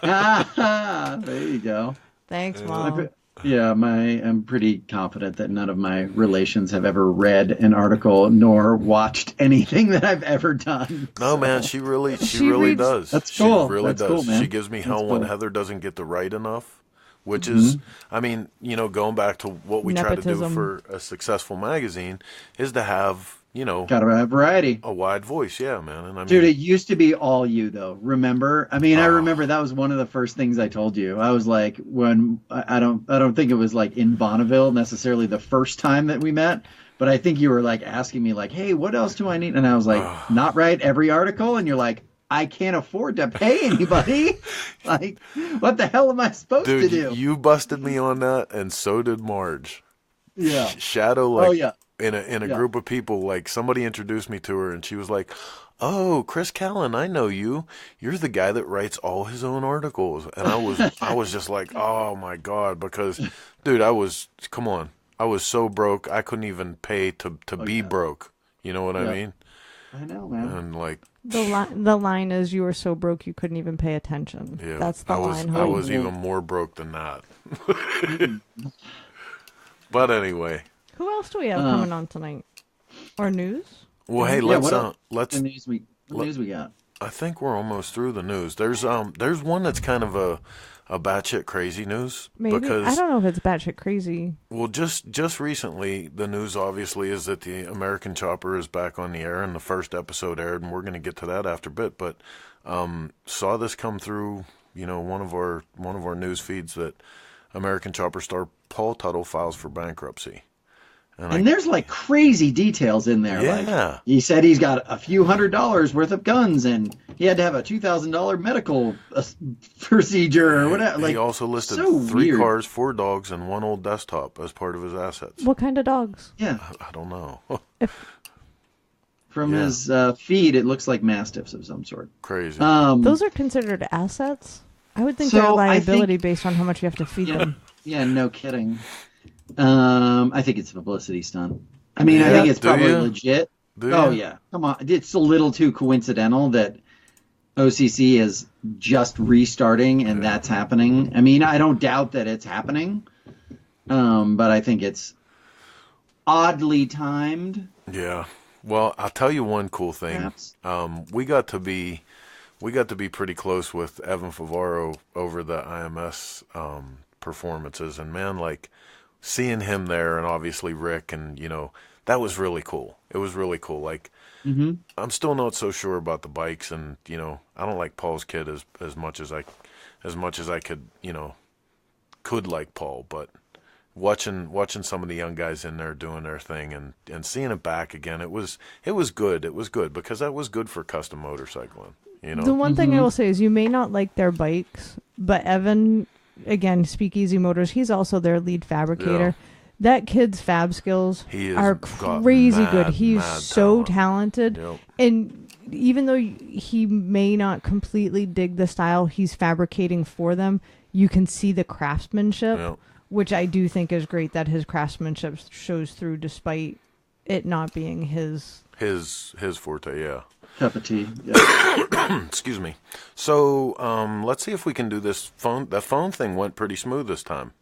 There you go. Thanks, Mom. Yeah, I'm pretty confident that none of my relations have ever read an article nor watched anything that I've ever done. No, man, she really She really reads- does. That's cool. She really That's does. cool, man. She gives me hell That's when cool. Heather doesn't get to write enough, which is, I mean, going back to what we try to do Nepotism. for a successful magazine is to have, Gotta have variety. a wide voice. Yeah, man. And I mean, Dude, it used to be all you, though. Remember? I mean, I remember that was one of the first things I told you. I was like, when I don't think it was like in Bonneville necessarily the first time that we met, but I think you were like asking me like, hey, what else do I need? And I was like, not write every article. And you're like, I can't afford to pay anybody. Like, what the hell am I supposed to dude, do? you busted me on that, and so did Marge. Yeah. Shadow, like, Oh, yeah. in a Yeah. group of people, like somebody introduced me to her, and she was like, "Oh, Chris Callan, I know you. You're the guy that writes all his own articles." And I was just like, "Oh my god," because, dude, I was so broke I couldn't even pay to be broke. You know what I Yeah. mean? I know, man. And like, The line is, you were so broke you couldn't even pay attention. yeah, That's the line. I was even more broke than that. But anyway, Who else do we have coming on tonight? Or news? well, hey, Yeah, let's The news we got. I think we're almost through the news. There's one that's kind of a batshit crazy news. Maybe. Because, I don't know if it's batshit crazy. well, just recently, the news obviously is that the American Chopper is back on the air, and the first episode aired, and we're going to get to that after a bit. But saw this come through, one of our news feeds, that American Chopper star Paul Tuttle files for bankruptcy. And there's like crazy details in there. Yeah. Like he said he's got a few $100s worth of guns, and he had to have a $2,000 medical procedure or whatever. Like, he also listed so 3 weird. cars, 4 dogs, and 1 old desktop as part of his assets. What kind of dogs? Yeah. I don't know. From Yeah. his feed, it looks like mastiffs of some sort. Crazy. Those are considered assets? I would think So, they're a I liability think- based on how much you have to feed them. Yeah, no kidding. I think it's a publicity stunt. I mean, I think it's Do probably you? legit. Do Oh, you? yeah. Come on. It's a little too coincidental that OCC is just restarting and that's happening. I mean, I don't doubt that it's happening, but I think it's oddly timed. Yeah. Well, I'll tell you one cool thing. Perhaps. We got to be pretty close with Evan Favaro over the IMS performances, and man, like seeing him there, and obviously Rick, and that was really cool. It was really cool. Like, I'm still not so sure about the bikes, and I don't like Paul's kid as much as I could like Paul, but watching some of the young guys in there doing their thing and seeing it back again, it was good. It was good because that was good for custom motorcycling. The one thing I will say is, you may not like their bikes, but Evan, again, Speakeasy Motors, he's also their lead fabricator. Yeah. That kid's fab skills He are got crazy mad, good. He's mad so talent. talented. Yep. And even though he may not completely dig the style he's fabricating for them, you can see the craftsmanship, Yep. which I do think is great, that his craftsmanship shows through despite it not being his. His forte, yeah. Cup of tea. Yeah. Excuse me. So let's see if we can do this phone. That phone thing went pretty smooth this time.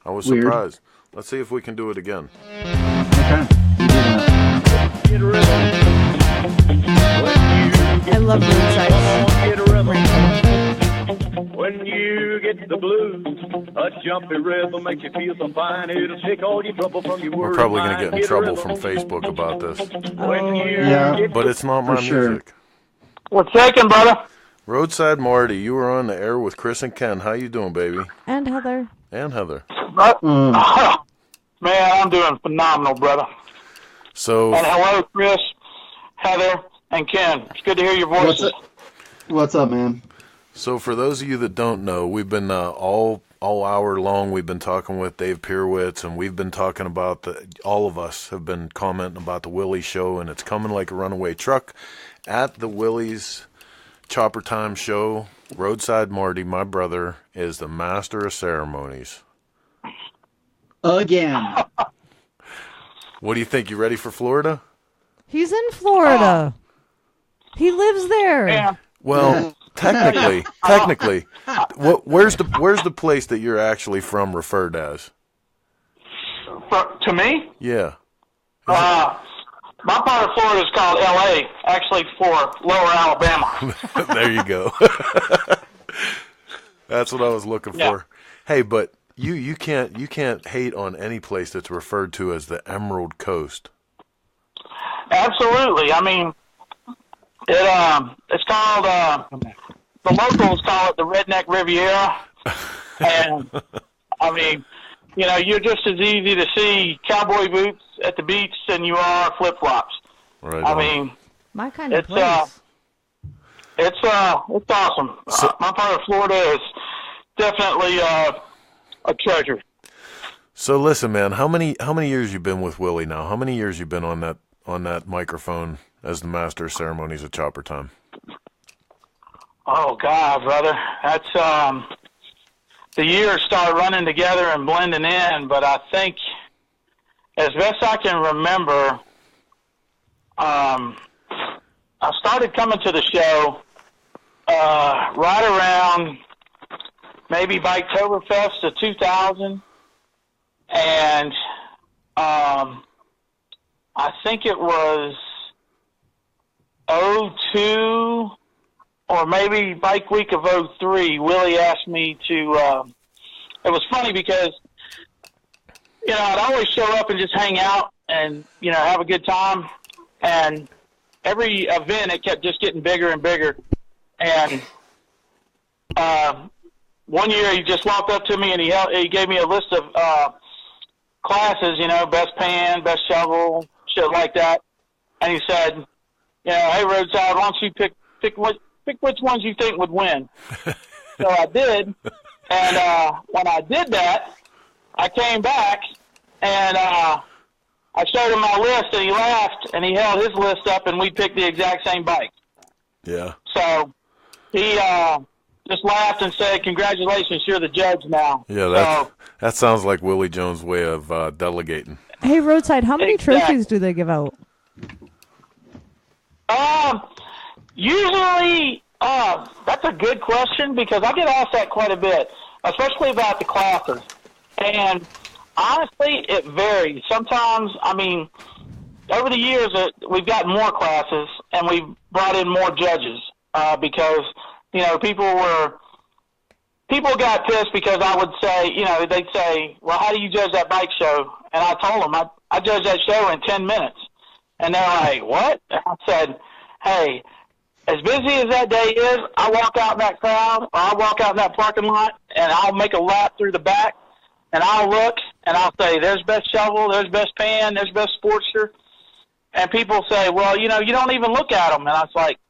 I was Weird. surprised. Let's see if we can do it again. Okay. You do that. I love Roadside. When you get the blues, a jumpy rhythm makes you feel so fine. It'll take all your trouble from your We're worried probably going mind. to get in Get a trouble rhythm. from Facebook about this, When you Yeah. get but it's not my For sure. music. What's taking, brother? Roadside Marty, you were on the air with Chris and Ken. How you doing, baby? And Heather. And Heather. Man, I'm doing phenomenal, brother. So. And hello, Chris, Heather, and Ken. It's good to hear your voices. What's up, man? So for those of you that don't know, we've been all hour long, we've been talking with Dave Perewitz, and we've been talking about all of us have been commenting about the Willie's show, and it's coming like a runaway truck at the Willie's Chopper Time show. Roadside Marty, my brother, is the master of ceremonies. Again. What do you think? You ready for Florida? He's in Florida. He lives there. Yeah. Well, technically, where's the place that you're actually from referred as? To me? Yeah. My part of Florida is called L.A., actually for Lower Alabama. There you go. That's what I was looking for. Hey, but you can't hate on any place that's referred to as the Emerald Coast. Absolutely. I mean, it's called the locals call it the Redneck Riviera, and I mean, you know, you're just as easy to see cowboy boots at the beach than you are flip flops. Right. I mean, my kind of place. It's awesome. My part of Florida is definitely a treasure. So listen, man, how many years you been with Willie now? How many years you been on that microphone as the master of ceremonies at Chopper Time? Oh God, brother, that's the years start running together and blending in. But I think, as best I can remember, I started coming to the show right around maybe Biketoberfest of 2000, and I think it was 02 or maybe Bike Week of 03. Willie asked me to, it was funny because, you know, I'd always show up and just hang out and, you know, have a good time. And every event, it kept just getting bigger and bigger. And one year he just walked up to me and he gave me a list of classes, you know, best pan, best shovel, shit like that. And he said, you know, hey, Roadside, why don't you pick which ones you think would win. So I did. And when I did that, I came back and I showed him my list, and he laughed, and he held his list up, and we picked the exact same bike. Yeah. So he just laughed and said, congratulations, you're the judge now. Yeah, that sounds like Willie Jones' way of delegating. Hey, Roadside, how many trophies do they give out? Usually, that's a good question because I get asked that quite a bit, especially about the classes. And honestly, it varies. Sometimes, I mean, over the years, we've gotten more classes and we've brought in more judges because, you know, people got pissed because I would say, you know, they'd say, well, how do you judge that bike show? And I told them, I judge that show in 10 minutes. And they're like, what? And I said, hey, as busy as that day is, I walk out in that crowd, or I walk out in that parking lot, and I'll make a lap through the back, and I'll look, and I'll say, there's best shovel, there's best pan, there's best Sportster. And people say, well, you know, you don't even look at them. And I was like,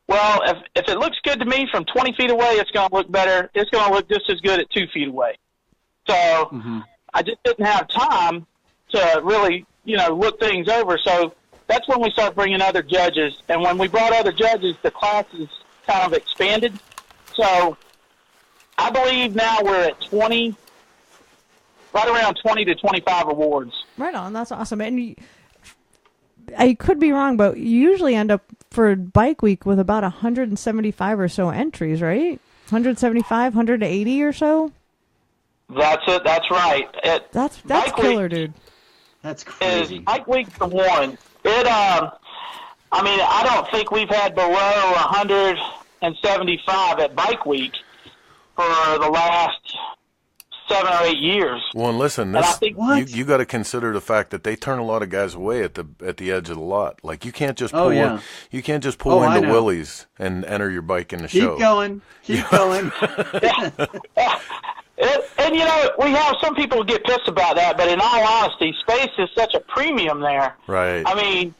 well, if it looks good to me from 20 feet away, it's going to look better. It's going to look just as good at 2 feet away. So I just didn't have time to really, you know, look things over. So that's when we start bringing other judges. And when we brought other judges, the classes kind of expanded. So I believe now we're at 20, right around 20 to 25 awards. Right on. That's awesome. And I could be wrong, but you usually end up for Bike Week with about 175 or so entries, right? 175, 180 or so? That's it. That's right. That's killer, dude. That's crazy. Bike Week for one. I mean, I don't think we've had below 175 at Bike Week for the last 7 or 8 years. Well, and listen, And I this think- you got to consider the fact that they turn a lot of guys away at the edge of the lot. Like you can't just Oh, yeah. you can't just pull I into know. Willie's and enter your bike in the show. Keep going. Keep going. And, you know, we have some people get pissed about that, but in all honesty, space is such a premium there. Right. I mean,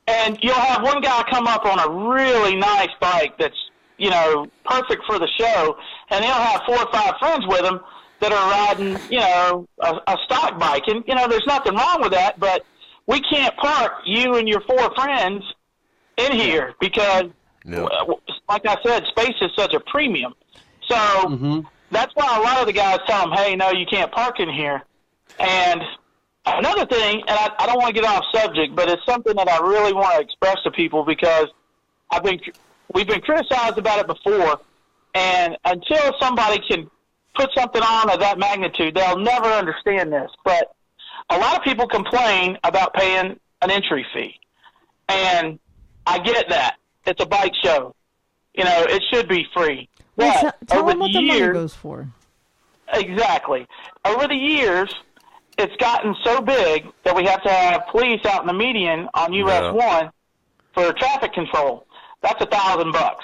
and you'll have one guy come up on a really nice bike that's, you know, perfect for the show, and he'll have 4 or 5 friends with him that are riding, you know, a stock bike. And, you know, there's nothing wrong with that, but we can't park you and your 4 friends in here because, like I said, space is such a premium. So that's why a lot of the guys tell them, hey, no, you can't park in here. And another thing, and I don't want to get off subject, but it's something that I really want to express to people because we've been criticized about it before, and until somebody can put something on of that magnitude, they'll never understand this. But a lot of people complain about paying an entry fee, and I get that. It's a bike show. You know, it should be free. But Tell over them what the the money years, goes for. exactly. Over the years, it's gotten so big that we have to have police out in the median on US 1 for traffic control. That's $1,000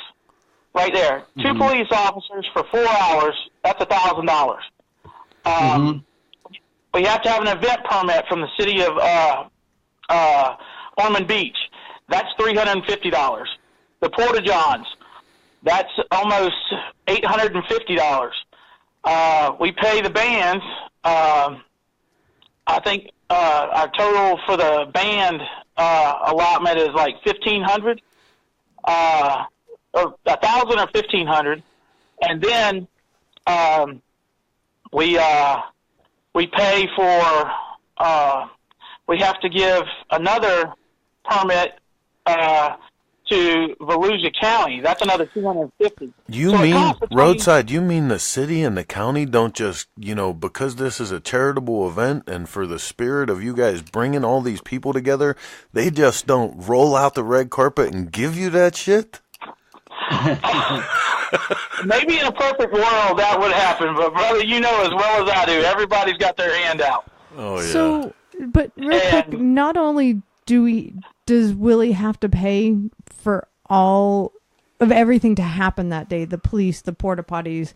right there. 2 police officers for 4 hours. That's $1,000. We have to have an event permit from the city of Ormond Beach. That's $350. The Porta Johns. That's almost $850. We pay the bands. I think our total for the band allotment is like $1,500, or $1,000 or $1,500, and then we pay for. We have to give another permit to Volusia County. That's another $250. You mean Roadside? You mean the city and the county don't just, you know, because this is a charitable event and for the spirit of you guys bringing all these people together, they just don't roll out the red carpet and give you that shit? Maybe in a perfect world that would happen, but brother, you know as well as I do, everybody's got their hand out. Oh yeah. So, but real quick, not only does Willie have to pay for all of everything to happen that day, the police, the porta potties,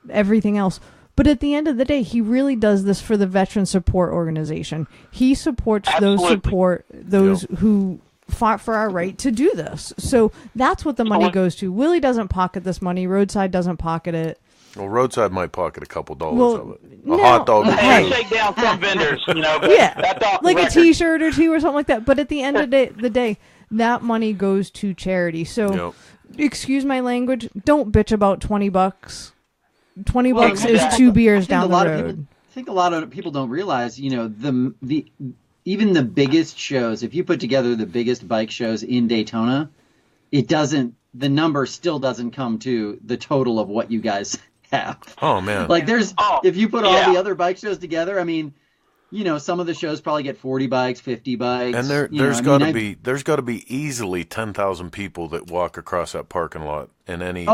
everything else, but at the end of the day, he really does this for the veteran support organization. He supports those who fought for our right to do this. So that's what the money goes to. Willie doesn't pocket this money. Roadside doesn't pocket it. Well, Roadside might pocket a couple dollars of it. No, hot dog. Hey, shake down some vendors, you know. Yeah, that's off the like a record. T-shirt or 2 or something like that. But at the end of the day, that money goes to charity. So, excuse my language, don't bitch about $20. $20 is 2 beers down the road. I think a lot of people don't realize, you know, even the biggest shows. If you put together the biggest bike shows in Daytona, the number still doesn't come to the total of what you guys have. Oh man! Like if you put all the other bike shows together, I mean, you know, some of the shows probably get 40 bikes, 50 bikes, and there's got to be easily 10,000 people that walk across that parking lot in any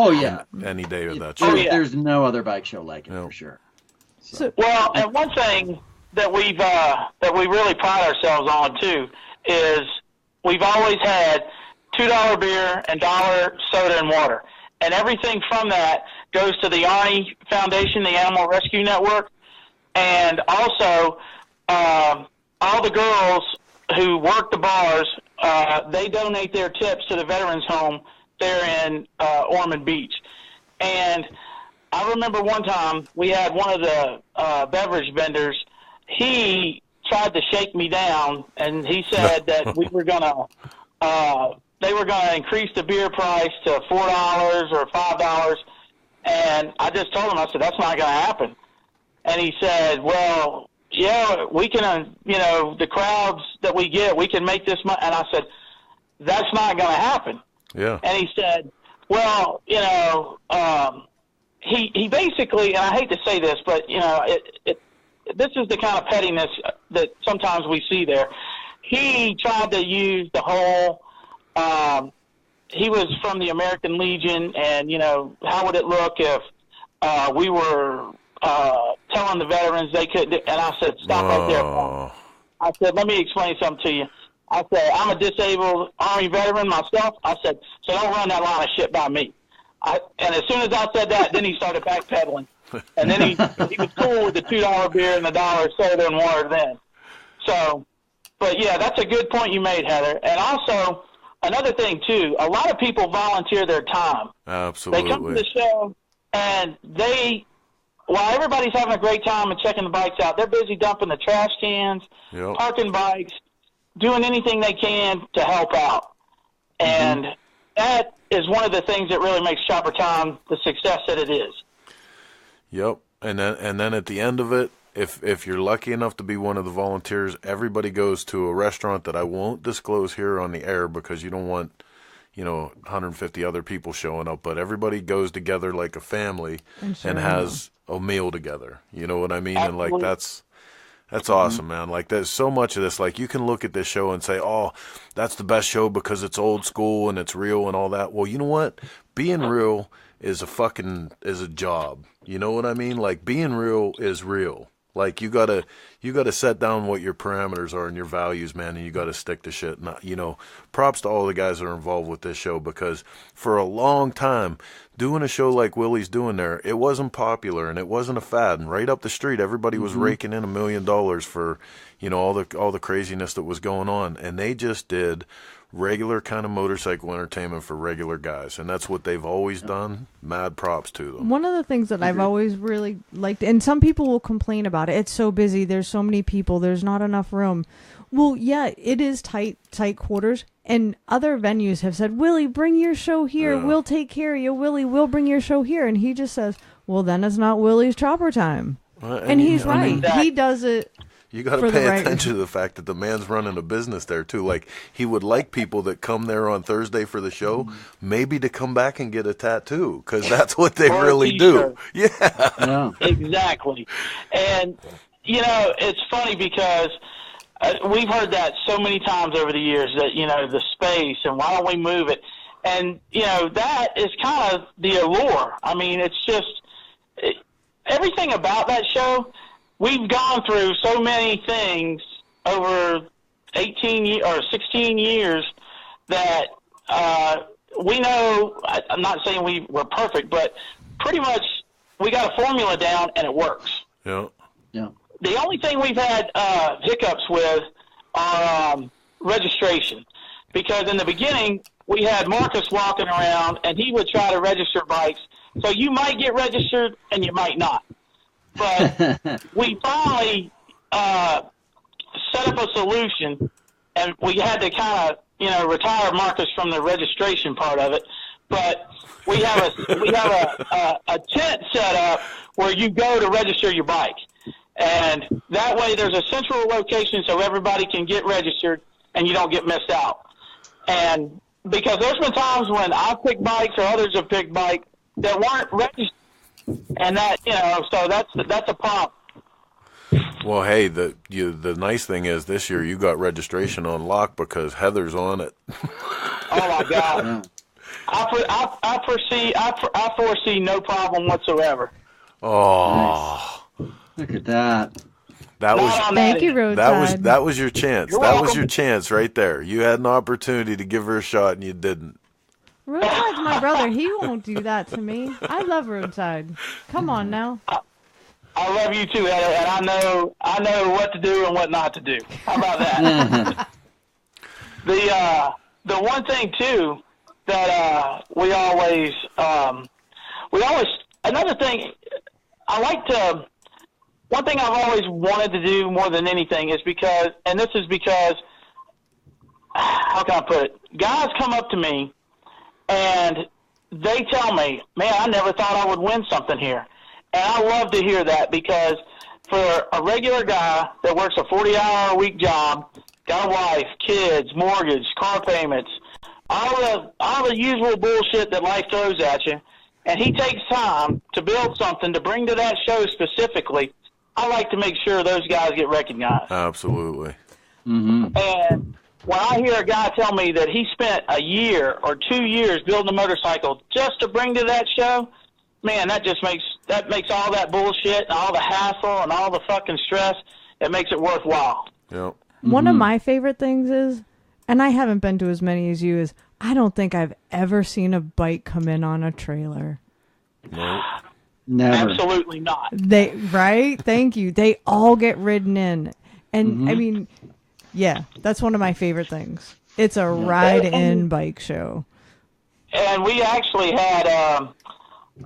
any day of that show. There's no other bike show like it for sure. So, well, and one thing that we really pride ourselves on too is we've always had $2 beer and $1 soda and water, and everything from that goes to the Arnie Foundation, the Animal Rescue Network, and also all the girls who work the bars. They donate their tips to the Veterans Home there in Ormond Beach. And I remember one time we had one of the beverage vendors. He tried to shake me down, and he said that they were going to increase the beer price to $4 or $5. And I just told him, I said, that's not going to happen. And he said, well, yeah, we can, you know, the crowds that we get, we can make this money. And I said, that's not going to happen. Yeah. And he said, well, you know, he basically, and I hate to say this, but, you know, this is the kind of pettiness that sometimes we see there. He tried to use the whole, he was from the American Legion, and, you know, how would it look if we were telling the veterans they couldn't do, and I said, stop right there. I said, let me explain something to you. I said, I'm a disabled Army veteran myself. I said, so don't run that line of shit by me. And as soon as I said that, then he started backpedaling. And then he was cool with the $2 beer and the $1 soda and water then. So, but yeah, that's a good point you made, Heather. And also, another thing, too, a lot of people volunteer their time. Absolutely. They come to the show, and while everybody's having a great time and checking the bikes out, they're busy dumping the trash cans, parking bikes, doing anything they can to help out. And that is one of the things that really makes Shopper Time the success that it is. Yep. And then at the end of it, if you're lucky enough to be one of the volunteers, everybody goes to a restaurant that I won't disclose here on the air because you don't want, 150 other people showing up, but everybody goes together like a family and has a meal together. You know what I mean? Absolutely. And like that's awesome, man. Like there's so much of this. Like you can look at this show and say, "Oh, that's the best show because it's old school and it's real and all that." Well, you know what? Being real is a job. You know what I mean? Like being real is real. Like you gotta set down what your parameters are and your values, man, and you gotta stick to shit. Props to all the guys that are involved with this show because for a long time, doing a show like Willie's doing there, it wasn't popular and it wasn't a fad. And right up the street, everybody was raking in $1 million for, all the craziness that was going on, and they just did regular kind of motorcycle entertainment for regular guys, and that's what they've always done. Mad props to them. One of the things that I've always really liked, and some people will complain about it, it's so busy, there's so many people, there's not enough room. Well, yeah, it is tight quarters, and other venues have said, Willie, bring your show here, we'll take care of you, Willie, we'll bring your show here, and he just says, well, then it's not Willie's Chopper Time. And he's right. He does it. You got to pay attention to the fact that the man's running a business there, too. Like, he would like people that come there on Thursday for the show maybe to come back and get a tattoo, because that's what they really do. Yeah. Exactly. And, it's funny because we've heard that so many times over the years that, the space and why don't we move it? And, that is kind of the allure. I mean, it's just everything about that show. We've gone through so many things over 16 years that we know. I'm not saying we were perfect, but pretty much we got a formula down and it works. Yeah. The only thing we've had hiccups with are registration, because in the beginning we had Marcus walking around and he would try to register bikes. So you might get registered and you might not. But we finally set up a solution, and we had to kind of, retire Marcus from the registration part of it. But we have a tent set up where you go to register your bike, and that way there's a central location so everybody can get registered and you don't get missed out. And because there's been times when I've picked bikes or others have picked bikes that weren't registered. And that, so that's a problem. Well, hey, the nice thing is this year you got registration on lock because Heather's on it. Oh my God! I foresee no problem whatsoever. Oh, nice. Look at that! Thank you, Roadside. That was your chance. You're that welcome. Was your chance right there. You had an opportunity to give her a shot and you didn't. Roadside's my brother. He won't do that to me. I love Roadside. Come on now. I love you too, Heather, and I know what to do and what not to do. How about that? The one thing too that we always another thing one thing I've always wanted to do more than anything is because how can I put it? Guys come up to me and they tell me, man, I never thought I would win something here. And I love to hear that, because for a regular guy that works a 40-hour-a-week job, got a wife, kids, mortgage, car payments, all the usual bullshit that life throws at you, and he takes time to build something to bring to that show specifically, I like to make sure those guys get recognized. Absolutely. Mm-hmm. And when I hear a guy tell me that he spent a year or 2 years building a motorcycle just to bring to that show, man, that just makes that makes all that bullshit and all the hassle and all the fucking stress, it makes it worthwhile. Yep. One of my favorite things is, and I haven't been to as many as you, is I don't think I've ever seen a bike come in on a trailer. Nope. Never. Absolutely not. Right? Thank you. They all get ridden in. And I mean, yeah, that's one of my favorite things. It's a ride-in bike show. And we actually had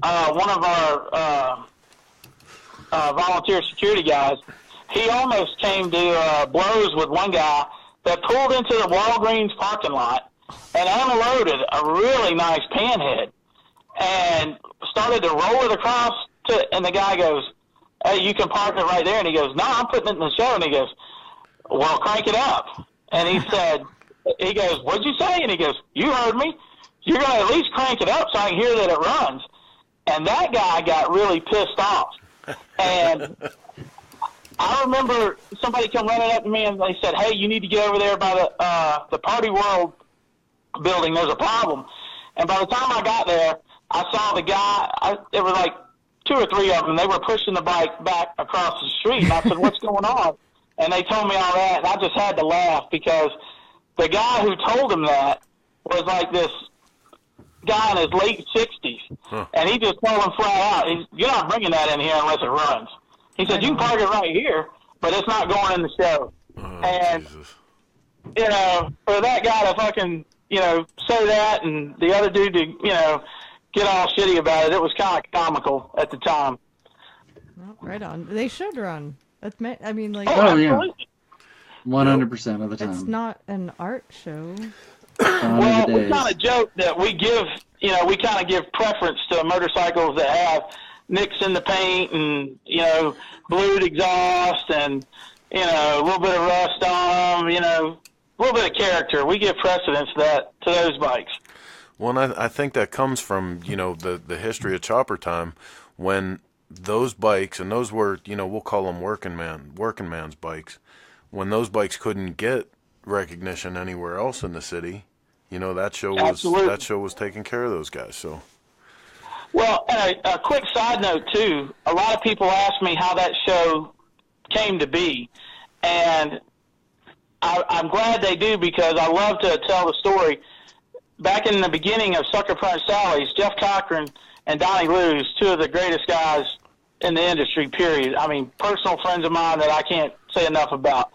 one of our volunteer security guys. He almost came to blows with one guy that pulled into the Walgreens parking lot and unloaded a really nice panhead and started to roll it across and the guy goes, "Hey, you can park it right there." And he goes, "No, I'm putting it in the show." And he goes, "Well, crank it up." And he goes, "What'd you say?" And he goes, "You heard me. You're going to at least crank it up so I can hear that it runs." And that guy got really pissed off. And I remember somebody come running up to me and they said, "Hey, you need to get over there by the Party World building. There's a problem." And by the time I got there, I saw the guy. There were like 2 or 3 of them. They were pushing the bike back across the street. And I said, "What's going on?" And they told me all that. And I just had to laugh because the guy who told him that was like this guy in his late 60s. Huh. And he just told him flat out, "You're not bringing that in here unless it runs." He said, "You can park it right here, but it's not going in the show." And, Jesus. You know, for that guy to fucking, you know, say that and the other dude to, you know, get all shitty about it was kind of comical at the time. Well, right on. They should run. I mean, like... Oh, yeah. 100% of the time. It's not an art show. Well, we kind of joke that we give, you know, we kind of give preference to motorcycles that have nicks in the paint and, you know, blued exhaust and, you know, a little bit of rust on them, you know, a little bit of character. We give precedence to those bikes. Well, and I think that comes from, you know, the history of chopper time when those bikes, and those were, you know, we'll call them working man's bikes, when those bikes couldn't get recognition anywhere else in the city, you know, that show was taking care of those guys. So, well, and a quick side note too, a lot of people ask me how that show came to be, and I'm glad they do because I love to tell the story. Back in the beginning of Sucker Punch Sally's, Jeff Cochran and Donnie Lewis, 2 of the greatest guys in the industry, period. I mean, personal friends of mine that I can't say enough about.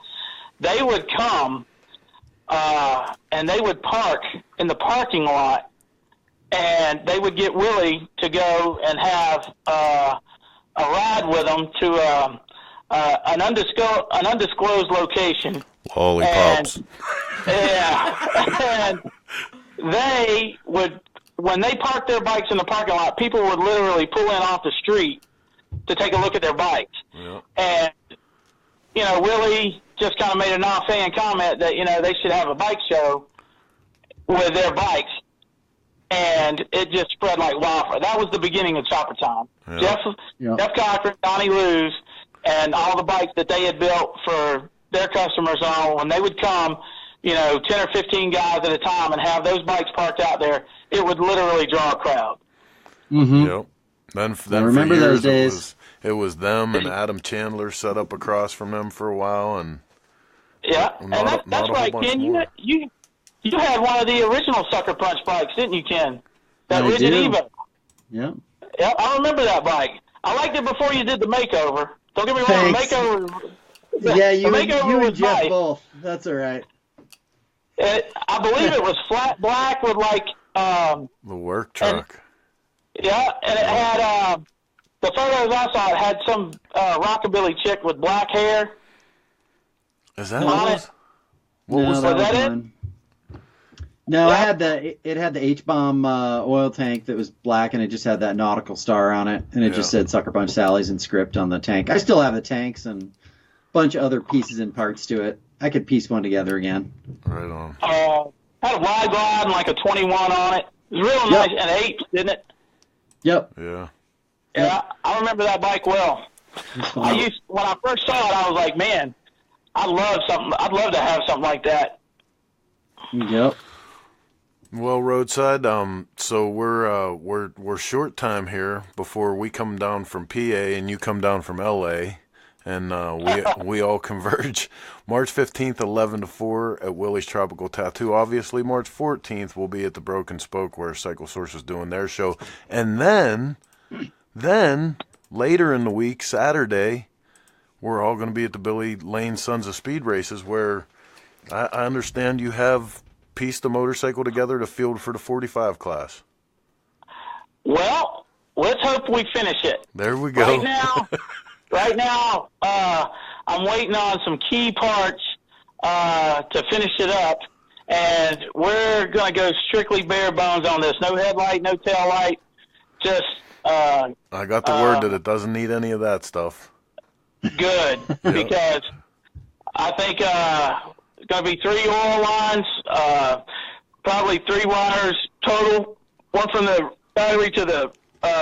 They would come and they would park in the parking lot, and they would get Willie to go and have a ride with them to an undisclosed location. Lollipops. And they would, when they parked their bikes in the parking lot, people would literally pull in off the street to take a look at their bikes. Yeah. And, you know, Willie just kind of made an offhand comment that, you know, they should have a bike show with their bikes. And it just spread like wildfire. That was the beginning of Chopper Time. Yeah. Jeff Cochran, Donnie Lewis, and all the bikes that they had built for their customers on, when they would come, you know, 10 or 15 guys at a time and have those bikes parked out there, it would literally draw a crowd. Mm-hmm. Yep. Then I remember for years, those days. It was them and Adam Chandler set up across from them for a while, and yeah, and that's right, Ken. You had one of the original Sucker Punch bikes, didn't you, Ken? That Rigid Evo. Yeah. Yeah, I remember that bike. I liked it before you did the makeover. Don't get me wrong, the makeover. Yeah, you and Jeff nice. Both. That's all right. I believe it was flat black with like the work truck. And it had the photos I saw. It had some rockabilly chick with black hair. Is that what was that it? No, yeah. It had the H-bomb oil tank that was black, and it just had that nautical star on it, and it just said Sucker Punch Sally's in script on the tank. I still have the tanks and a bunch of other pieces and parts to it. I could piece one together again. Right on. Had a wide rod and like a 21 on it. It was real nice, and 8, didn't it? Yep. Yeah. Yeah, I remember that bike well. When I first saw it, I was like, man, I'd love to have something like that. Yep. Well, Roadside, so we're short time here before we come down from PA and you come down from LA, and we all converge March 15th, 11 to 4 at Willie's Tropical Tattoo. Obviously, March 14th we'll be at the Broken Spoke where Cycle Source is doing their show, and then later in the week, Saturday, we're all going to be at the Billy Lane Sons of Speed Races, where I understand you have pieced the motorcycle together to field for the 45 class. Well, let's hope we finish it. There we go. Right now, I'm waiting on some key parts to finish it up, and we're going to go strictly bare bones on this. No headlight, no tail light, just... I got the word that it doesn't need any of that stuff. Good, because I think going to be 3 oil lines, probably 3 wires total, one from the battery to the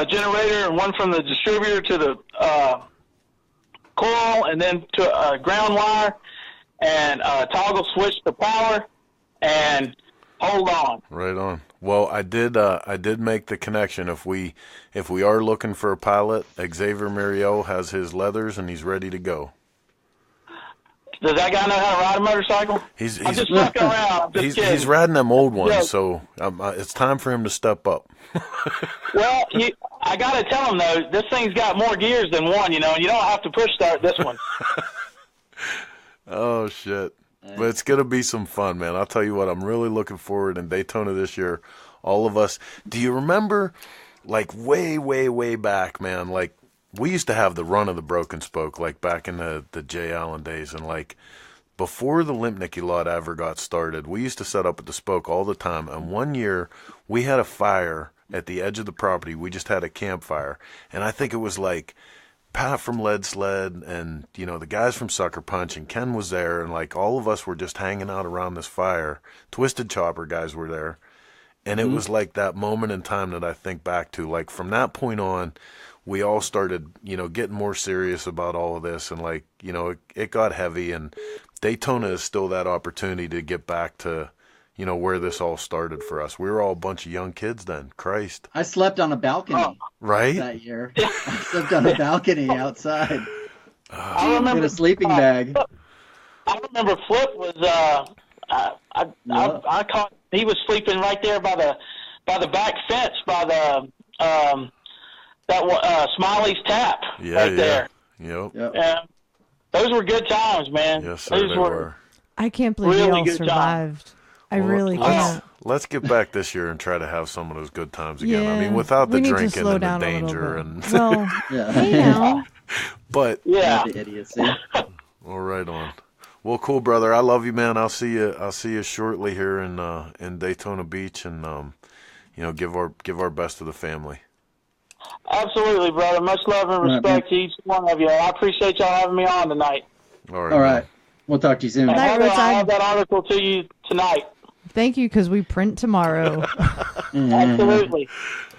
generator and one from the distributor to the coil, and then to a ground wire, and toggle switch to power, and hold on. Right on. Well, I did make the connection. If we are looking for a pilot, Xavier Muriel has his leathers and he's ready to go. Does that guy know how to ride a motorcycle? He's just fucking around. He's riding them old ones, so it's time for him to step up. Well, I got to tell him, though, this thing's got more gears than one, and you don't have to push start this one. Oh, shit. But it's going to be some fun, man. I'll tell you what, I'm really looking forward in Daytona this year. All of us. Do you remember, like, way, way, way back, man, like, we used to have the run of the Broken Spoke, like back in the Jay Allen days, and like before the Limpnicky lot ever got started, we used to set up at the Spoke all the time. And one year we had a fire at the edge of the property. We just had a campfire, and I think it was like Pat from Lead Sled and the guys from Sucker Punch, and Ken was there, and like all of us were just hanging out around this fire. Twisted Chopper guys were there, and it was like that moment in time that I think back to. Like from that point on, we all started, getting more serious about all of this, and like, it got heavy, and Daytona is still that opportunity to get back to, where this all started for us. We were all a bunch of young kids then. Christ. I slept on a balcony right that year. I slept on a balcony outside. I remember in a sleeping bag. I remember Flip was, I caught, he was sleeping right there by the back fence, by the, Smiley's Tap there. Yep. And those were good times, man. Yes, sir, those they were. I can't believe really you all good survived. I really can't. Let's get back this year and try to have some of those good times again. I mean, without the drinking and the danger and well, hey now. But the idiocy. All right on. Well, cool, brother. I love you, man. I'll see you shortly here in Daytona Beach, and give our best to the family. Absolutely, brother. Much love and respect to each one of you. I appreciate y'all having me on tonight. All right. All right. We'll talk to you soon. And I'll have that article to you tonight. Thank you, because we print tomorrow. Absolutely.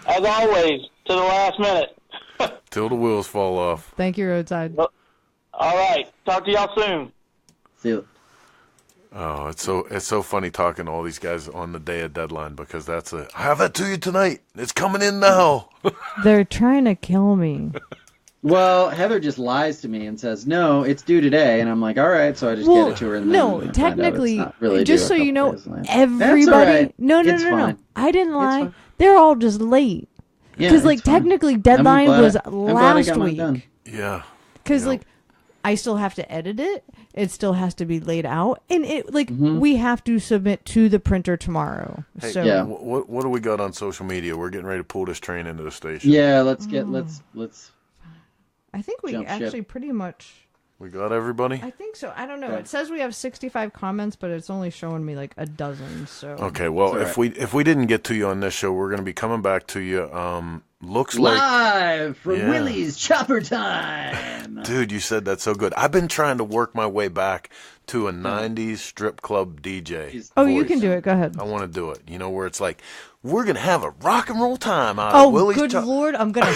As always, to the last minute. Till the wheels fall off. Thank you, Roadside. All right. Talk to y'all soon. See you. Oh, it's so funny talking to all these guys on the day of deadline, because I have that to you tonight. It's coming in now. They're trying to kill me. Well, Heather just lies to me and says, no, it's due today. And I'm like, all right. So I just get it to her. And no, then technically, really just so you know, everybody. Right. No. I didn't lie. They're all just late. Because, technically, deadline was last week. Yeah. Because, I still have to edit it. It still has to be laid out, and we have to submit to the printer tomorrow. Hey, so what do we got on social media? We're getting ready to pull this train into the station. Yeah, let's. I think we actually pretty much. We got everybody? I think so. I don't know. It says we have 65 comments, but it's only showing me like a dozen. So okay, well, if we didn't get to you on this show, we're going to be coming back to you. Looks like live from Willie's Chopper Time. Dude, you said that so good. I've been trying to work my way back to a 90s strip club DJ. Oh, you can do it. Go ahead. I want to do it. Where it's like, we're going to have a rock and roll time out of Willie's good Lord, I'm going to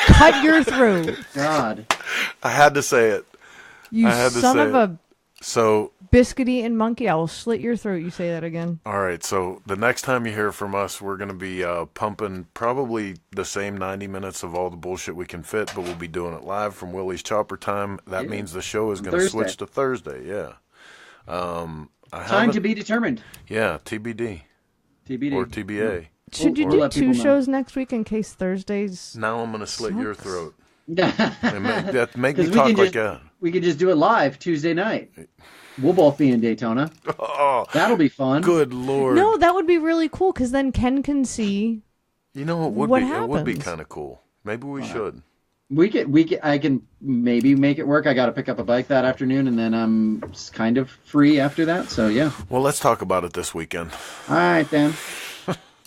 cut your throat. God. I had to say it. You son of a So Biscuity and Monkey, I will slit your throat. You say that again. all right, so the next time you hear from us, we're going to be pumping probably the same 90 minutes of all the bullshit we can fit, but we'll be doing it live from Willie's Chopper Time. That means the show is going to switch to Thursday, yeah. Time to be determined. Yeah, TBD. TBD. Or TBA. Should you do 2 shows next week in case Thursdays? Now I'm going to slit your throat. Yeah. Make me talk like that. We could just do it live Tuesday night. We'll both be in Daytona. Oh, that'll be fun. Good Lord. No, that would be really cool because then Ken can see. You know, it would be kind of cool. Maybe we should. I can maybe make it work. I got to pick up a bike that afternoon, and then I'm kind of free after that. So yeah. Well, let's talk about it this weekend. All right then.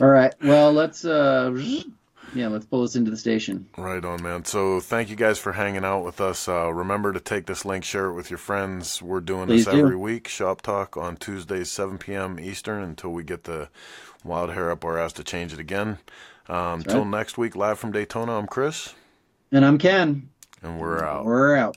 All right. Well, let's pull this into the station. Right on, man. So thank you guys for hanging out with us. Remember to take this link, share it with your friends. We're doing this every week. Shop Talk on Tuesdays, 7 p.m. Eastern, until we get the wild hair up our ass to change it again. Until next week, live from Daytona, I'm Chris. And I'm Ken. And we're out. We're out.